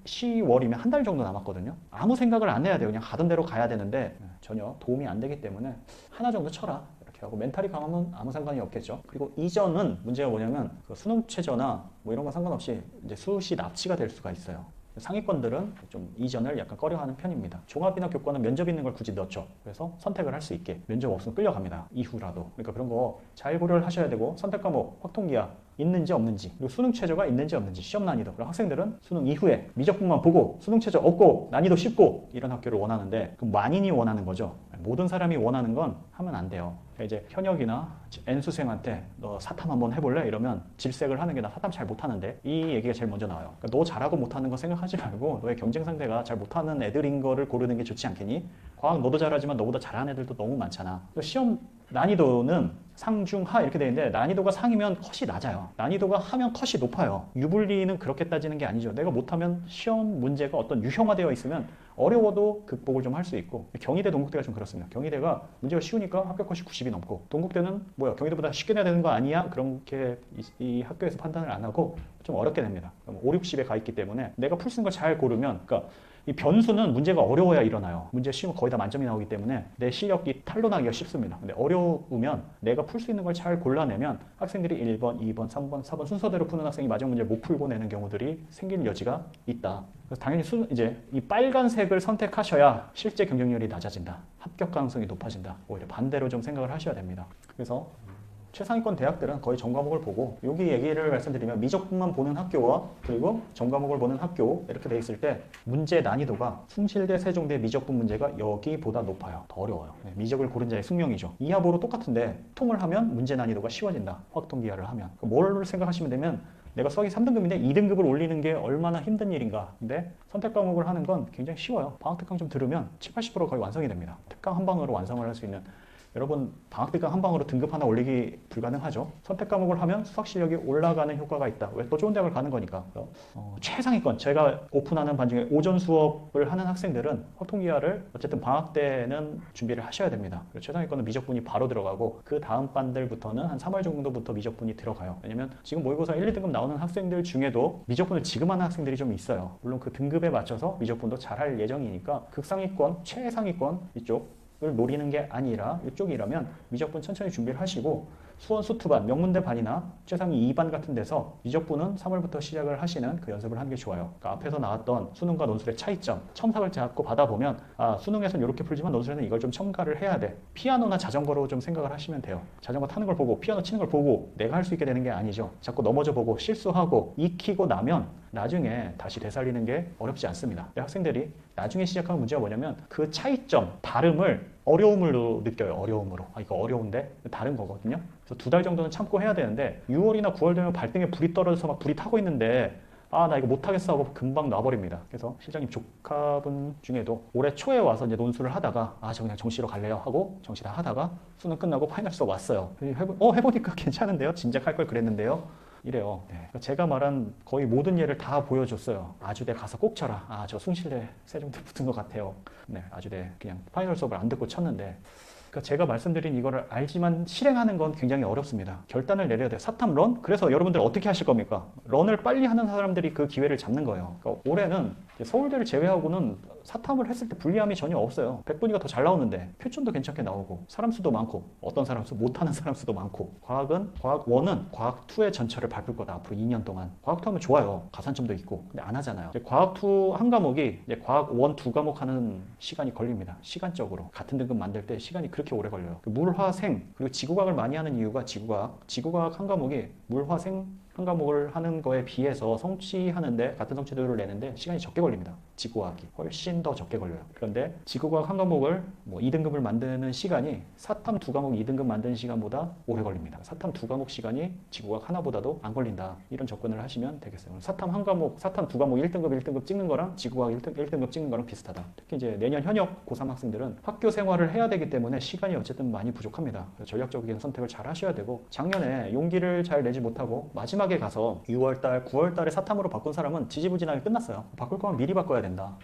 10월이면 한 달 정도 남았거든요. 아무 생각을 안 해야 돼요. 그냥 가던 대로 가야 되는데 전혀 도움이 안 되기 때문에 하나 정도 쳐라. 이렇게 하고, 멘탈이 강하면 아무 상관이 없겠죠. 그리고 이전은 문제가 뭐냐면 그 수능 최저나 뭐 이런 거 상관없이 이제 수시 납치가 될 수가 있어요. 상위권들은 좀 이전을 약간 꺼려하는 편입니다. 종합이나 교과는 면접 있는 걸 굳이 넣죠. 그래서 선택을 할 수 있게. 면접 없으면 끌려갑니다. 이후라도. 그러니까 그런 거 잘 고려를 하셔야 되고, 선택 과목, 확통기하 있는지 없는지, 그리고 수능 최저가 있는지 없는지, 시험 난이도. 그럼 학생들은 수능 이후에 미적분만 보고 수능 최저 없고 난이도 쉽고 이런 학교를 원하는데, 그 만인이 원하는 거죠. 모든 사람이 원하는 건 하면 안 돼요. 이제 현역이나 N수생한테 너 사탐 한번 해볼래? 이러면 질색을 하는 게, 나 사탐 잘 못하는데, 이 얘기가 제일 먼저 나와요. 그러니까 너 잘하고 못하는 거 생각하지 말고 너의 경쟁 상대가 잘 못하는 애들인 거를 고르는 게 좋지 않겠니? 과학 너도 잘하지만 너보다 잘하는 애들도 너무 많잖아. 시험 난이도는 상, 중, 하 이렇게 되는데, 난이도가 상이면 컷이 낮아요. 난이도가 하면 컷이 높아요. 유불리는 그렇게 따지는 게 아니죠. 내가 못하면 시험 문제가 어떤 유형화되어 있으면 어려워도 극복을 좀 할 수 있고, 경희대, 동국대가 좀 그렇습니다. 경희대가 문제가 쉬우니까 합격 컷이 90이 넘고, 동국대는 뭐야 경희대보다 쉽게 내야 되는 거 아니야? 그렇게 이 학교에서 판단을 안 하고 좀 어렵게 냅니다. 5, 60에 가 있기 때문에 내가 풀 수 있는 걸 잘 고르면, 그러니까 이 변수는 문제가 어려워야 일어나요. 문제 쉬우면 거의 다 만점이 나오기 때문에 내 실력이 탄로나기가 쉽습니다. 근데 어려우면 내가 풀 수 있는 걸 잘 골라내면 학생들이 1번, 2번, 3번, 4번 순서대로 푸는 학생이 마지막 문제를 못 풀고 내는 경우들이 생길 여지가 있다. 그래서 당연히 이제 이 빨간색을 선택하셔야 실제 경쟁률이 낮아진다. 합격 가능성이 높아진다. 오히려 반대로 좀 생각을 하셔야 됩니다. 그래서 최상위권 대학들은 거의 전과목을 보고, 여기 얘기를 말씀드리면 미적분만 보는 학교와 그리고 전과목을 보는 학교 이렇게 돼 있을 때 문제 난이도가 숭실대, 세종대 미적분 문제가 여기보다 높아요. 더 어려워요. 미적을 고른 자의 숙명이죠. 이하보로 똑같은데 통을 하면 문제 난이도가 쉬워진다. 확통기하를 하면. 뭘 생각하시면 되면, 내가 수학이 3등급인데 2등급을 올리는 게 얼마나 힘든 일인가. 근데 선택 과목을 하는 건 굉장히 쉬워요. 방학 특강 좀 들으면 70~80% 거의 완성이 됩니다. 특강 한 방으로 완성을 할 수 있는. 여러분 방학 특강 한 방으로 등급 하나 올리기 불가능하죠. 선택 과목을 하면 수학 실력이 올라가는 효과가 있다. 왜? 더 좋은 대학을 가는 거니까. 최상위권, 제가 오픈하는 반 중에 오전 수업을 하는 학생들은 확통기하를 어쨌든 방학 때는 준비를 하셔야 됩니다. 그리고 최상위권은 미적분이 바로 들어가고, 그 다음 반들부터는 한 3월 정도부터 미적분이 들어가요. 왜냐면 지금 모의고사 1, 2등급 나오는 학생들 중에도 미적분을 지금 하는 학생들이 좀 있어요. 물론 그 등급에 맞춰서 미적분도 잘할 예정이니까 극상위권, 최상위권 이쪽 을 노리는 게 아니라 이쪽이라면 미적분 천천히 준비를 하시고, 수원 수투반, 명문대 반이나 최상위 2반 같은 데서 미적분은 3월부터 시작을 하시는 그 연습을 하는 게 좋아요. 그러니까 앞에서 나왔던 수능과 논술의 차이점, 첨삭을 잡고 받아보면 수능에서는 이렇게 풀지만 논술에는 이걸 좀 첨가를 해야 돼. 피아노나 자전거로 좀 생각을 하시면 돼요. 자전거 타는 걸 보고 피아노 치는 걸 보고 내가 할 수 있게 되는 게 아니죠. 자꾸 넘어져 보고 실수하고 익히고 나면 나중에 다시 되살리는 게 어렵지 않습니다. 학생들이 나중에 시작하는 문제가 뭐냐면, 그 차이점, 다름을 어려움으로 느껴요. 어려움으로. 이거 어려운데? 다른 거거든요. 그래서 2달 정도는 참고 해야 되는데 6월이나 9월 되면 발등에 불이 떨어져서 막 불이 타고 있는데 아, 나 이거 못하겠어 하고 금방 놔버립니다. 그래서 실장님 조카분 중에도 올해 초에 와서 이제 논술을 하다가 아, 저 그냥 정시로 갈래요 하고 정시 다 하다가 수능 끝나고 파이널 수업 왔어요. 해보니까 괜찮은데요? 진작 할 걸 그랬는데요? 이래요. 네. 제가 말한 거의 모든 예를 다 보여줬어요. 아주대 가서 꼭 쳐라. 아, 저 숭실대 세종대 붙은 것 같아요. 네, 아주대 그냥 파이널 수업을 안 듣고 쳤는데 그러니까 제가 말씀드린 이거를 알지만 실행하는 건 굉장히 어렵습니다. 결단을 내려야 돼요. 사탐 런? 그래서 여러분들 어떻게 하실 겁니까? 런을 빨리 하는 사람들이 그 기회를 잡는 거예요. 그러니까 올해는 서울대를 제외하고는 사탐을 했을 때 불리함이 전혀 없어요. 100분위가 더 잘 나오는데 표준도 괜찮게 나오고 사람 수도 많고 어떤 사람 수 못하는 사람 수도 많고 과학 1은 과학 2의 전철을 밟을 거다. 앞으로 2년 동안. 과학 2 하면 좋아요. 가산점도 있고. 근데 안 하잖아요. 과학 2 한 과목이 이제 과학 1, 2과목 하는 시간이 걸립니다. 시간적으로. 같은 등급 만들 때 시간이 그렇게 오래 걸려요. 물화생 그리고 지구과학을 많이 하는 이유가 지구과학 한 과목이 물화생 한 과목을 하는 거에 비해서 성취하는데 같은 성취도를 내는데 시간이 적게 걸립니다. 지구과학이 훨씬 더 적게 걸려요. 그런데 지구과학 한 과목을 뭐 2등급을 만드는 시간이 사탐 2과목 2등급 만드는 시간보다 오래 걸립니다. 사탐 2과목 시간이 지구과학 하나보다도 안 걸린다. 이런 접근을 하시면 되겠어요. 사탐 2과목 1등급 찍는 거랑 지구과학 1등급 찍는 거랑 비슷하다. 특히 이제 내년 현역 고3 학생들은 학교 생활을 해야 되기 때문에 시간이 어쨌든 많이 부족합니다. 전략적인 선택을 잘 하셔야 되고 작년에 용기를 잘 내지 못하고 마지막에 가서 6월달, 9월달에 사탐으로 바꾼 사람은 지지부진하게 끝났어요. 바꿀 거면 미리 바꿔야 된다.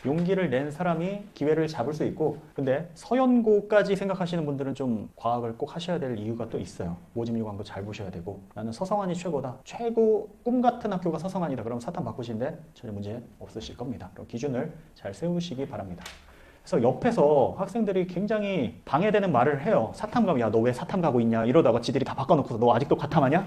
용기를 낸 사람이 기회를 잡을 수 있고 근데 서연고까지 생각하시는 분들은 좀 과학을 꼭 하셔야 될 이유가 또 있어요. 모집일광도 잘 보셔야 되고 나는 서성한이 최고다. 최고 꿈 같은 학교가 서성한이다. 그럼 사탐 바꾸시는데 전혀 문제 없으실 겁니다. 그럼 기준을 잘 세우시기 바랍니다. 그래서 옆에서 학생들이 굉장히 방해되는 말을 해요. 사탐 가면 야, 너 왜 사탐 가고 있냐 이러다가 지들이 다 바꿔놓고서 너 아직도 과탐하냐?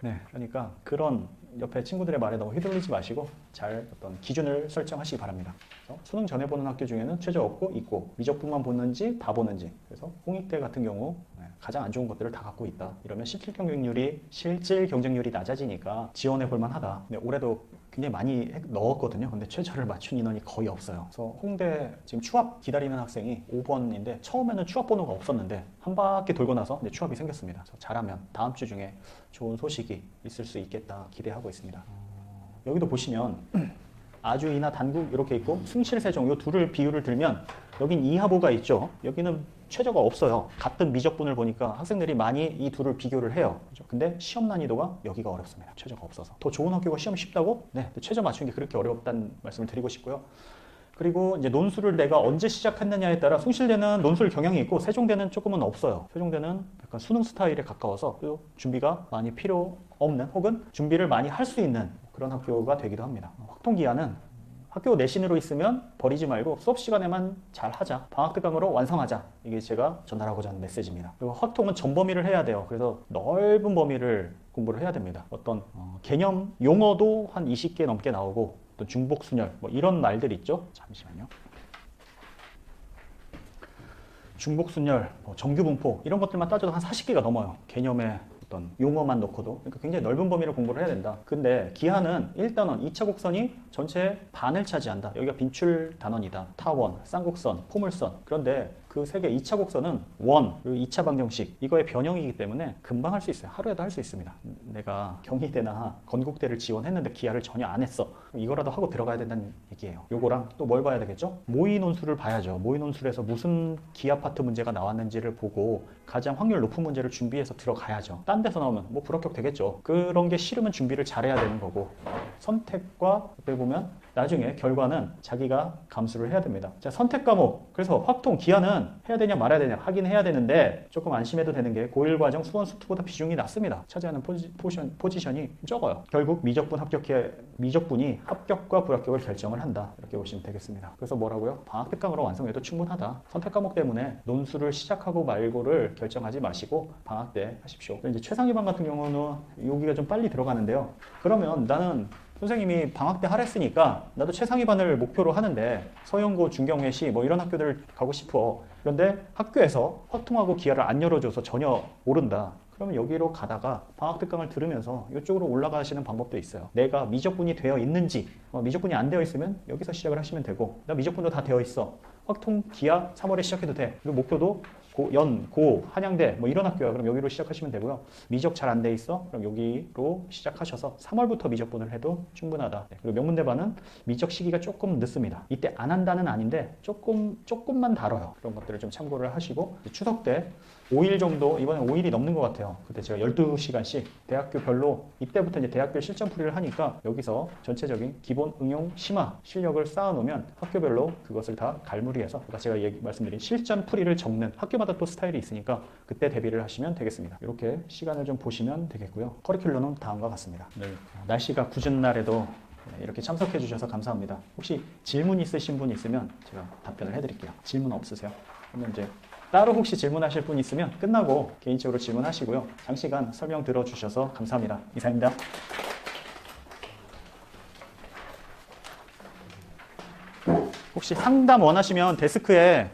네, 그러니까 그런 옆에 친구들의 말에 너무 휘둘리지 마시고 잘 어떤 기준을 설정하시기 바랍니다. 수능 전에 보는 학교 중에는 최저 없고 있고 미적분만 보는지 다 보는지 그래서 홍익대 같은 경우 가장 안 좋은 것들을 다 갖고 있다. 이러면 실질 경쟁률이 낮아지니까 지원해 볼 만하다. 근데 올해도 굉장히 많이 넣었거든요. 근데 최저를 맞춘 인원이 거의 없어요. 그래서 홍대 지금 추합 기다리는 학생이 5번인데 처음에는 추합 번호가 없었는데 한 바퀴 돌고 나서 이제 추합이 생겼습니다. 그래서 잘하면 다음 주 중에 좋은 소식이 있을 수 있겠다 기대하고 있습니다. 여기도 보시면 아주이나 단국 이렇게 있고 숭실 세종 이 둘을 비율을 들면 여긴 이하보가 있죠. 여기는 최저가 없어요. 같은 미적분을 보니까 학생들이 많이 이 둘을 비교를 해요. 그렇죠? 근데 시험 난이도가 여기가 어렵습니다. 최저가 없어서. 더 좋은 학교가 시험 쉽다고? 네, 최저 맞추는 게 그렇게 어렵다는 말씀을 드리고 싶고요. 그리고 이제 논술을 내가 언제 시작했느냐에 따라 숭실대는 논술 경향이 있고 세종대는 조금은 없어요. 세종대는 약간 수능 스타일에 가까워서 준비가 많이 필요 없는 혹은 준비를 많이 할 수 있는 그런 학교가 되기도 합니다. 확통기한은 학교 내신으로 있으면 버리지 말고 수업 시간에만 잘 하자. 방학특강으로 완성하자. 이게 제가 전달하고자 하는 메시지입니다. 그리고 확통은 전 범위를 해야 돼요. 그래서 넓은 범위를 공부를 해야 됩니다. 어떤 개념, 용어도 한 20개 넘게 나오고 또 중복순열 뭐 이런 말들 있죠. 잠시만요. 중복순열, 정규분포 이런 것들만 따져도 한 40개가 넘어요. 개념에 어떤 용어만 놓고도. 그러니까 굉장히 넓은 범위를 공부를 해야 된다. 근데 기하는 1단원, 2차 곡선이 전체의 반을 차지한다. 여기가 빈출 단원이다. 타원, 쌍곡선, 포물선. 그런데 그 세 개 2차 곡선은 원, 그리고 2차 방정식 이거의 변형이기 때문에 금방 할 수 있어요. 하루에도 할 수 있습니다. 내가 경희대나 건국대를 지원했는데 기하를 전혀 안 했어. 이거라도 하고 들어가야 된다는 얘기예요. 요거랑 또 뭘 봐야 되겠죠? 모의 논술을 봐야죠. 모의 논술에서 무슨 기하 파트 문제가 나왔는지를 보고 가장 확률 높은 문제를 준비해서 들어가야죠. 딴 데서 나오면 뭐 불합격 되겠죠. 그런 게 싫으면 준비를 잘해야 되는 거고 선택과 옆에 보면 나중에 결과는 자기가 감수를 해야 됩니다. 자, 선택 과목. 그래서 확통, 기하는 해야 되냐 말아야 되냐 하긴 해야 되는데 조금 안심해도 되는 게 고1 과정 수원 수투보다 비중이 낮습니다. 차지하는 포지션이 적어요. 결국 미적분이 합격과 불합격을 결정을 한다. 이렇게 보시면 되겠습니다. 그래서 뭐라고요? 방학특강으로 완성해도 충분하다. 선택 과목 때문에 논술을 시작하고 말고를 결정하지 마시고 방학 때 하십시오. 이제 최상위반 같은 경우는 여기가 좀 빨리 들어가는데요. 그러면 나는 선생님이 방학 때 하랬으니까 나도 최상위반을 목표로 하는데 서영고, 중경외시 뭐 이런 학교들 가고 싶어. 그런데 학교에서 확통하고 기하를 안 열어줘서 전혀 모른다. 그러면 여기로 가다가 방학특강을 들으면서 이쪽으로 올라가시는 방법도 있어요. 내가 미적분이 되어 있는지 미적분이 안 되어 있으면 여기서 시작을 하시면 되고, 나 미적분도 다 되어 있어. 확통, 기하 3월에 시작해도 돼. 그리고 목표도 고, 한양대 뭐 이런 학교야. 그럼 여기로 시작하시면 되고요. 미적 잘 안 돼 있어? 그럼 여기로 시작하셔서 3월부터 미적분을 해도 충분하다. 네. 그리고 명문대반은 미적 시기가 조금 늦습니다. 이때 안 한다는 아닌데 조금만 다뤄요. 그런 것들을 좀 참고를 하시고, 추석 때 5일 정도, 이번에 5일이 넘는 것 같아요. 그때 제가 12시간씩 대학교별로, 이때부터 이제 대학별 실전 풀이를 하니까 여기서 전체적인 기본 응용 심화 실력을 쌓아놓으면 학교별로 그것을 다 갈무리해서, 아까 제가 말씀드린 실전 풀이를 적는, 학교마다 또 스타일이 있으니까 그때 대비를 하시면 되겠습니다. 이렇게 시간을 좀 보시면 되겠고요. 커리큘럼은 다음과 같습니다. 네. 날씨가 궂은 날에도 이렇게 참석해 주셔서 감사합니다. 혹시 질문 있으신 분 있으면 제가 답변을 해드릴게요. 질문 없으세요? 그러면 이제 따로 혹시 질문하실 분 있으면 끝나고 개인적으로 질문하시고요. 장시간 설명 들어주셔서 감사합니다. 이상입니다. 혹시 상담 원하시면 데스크에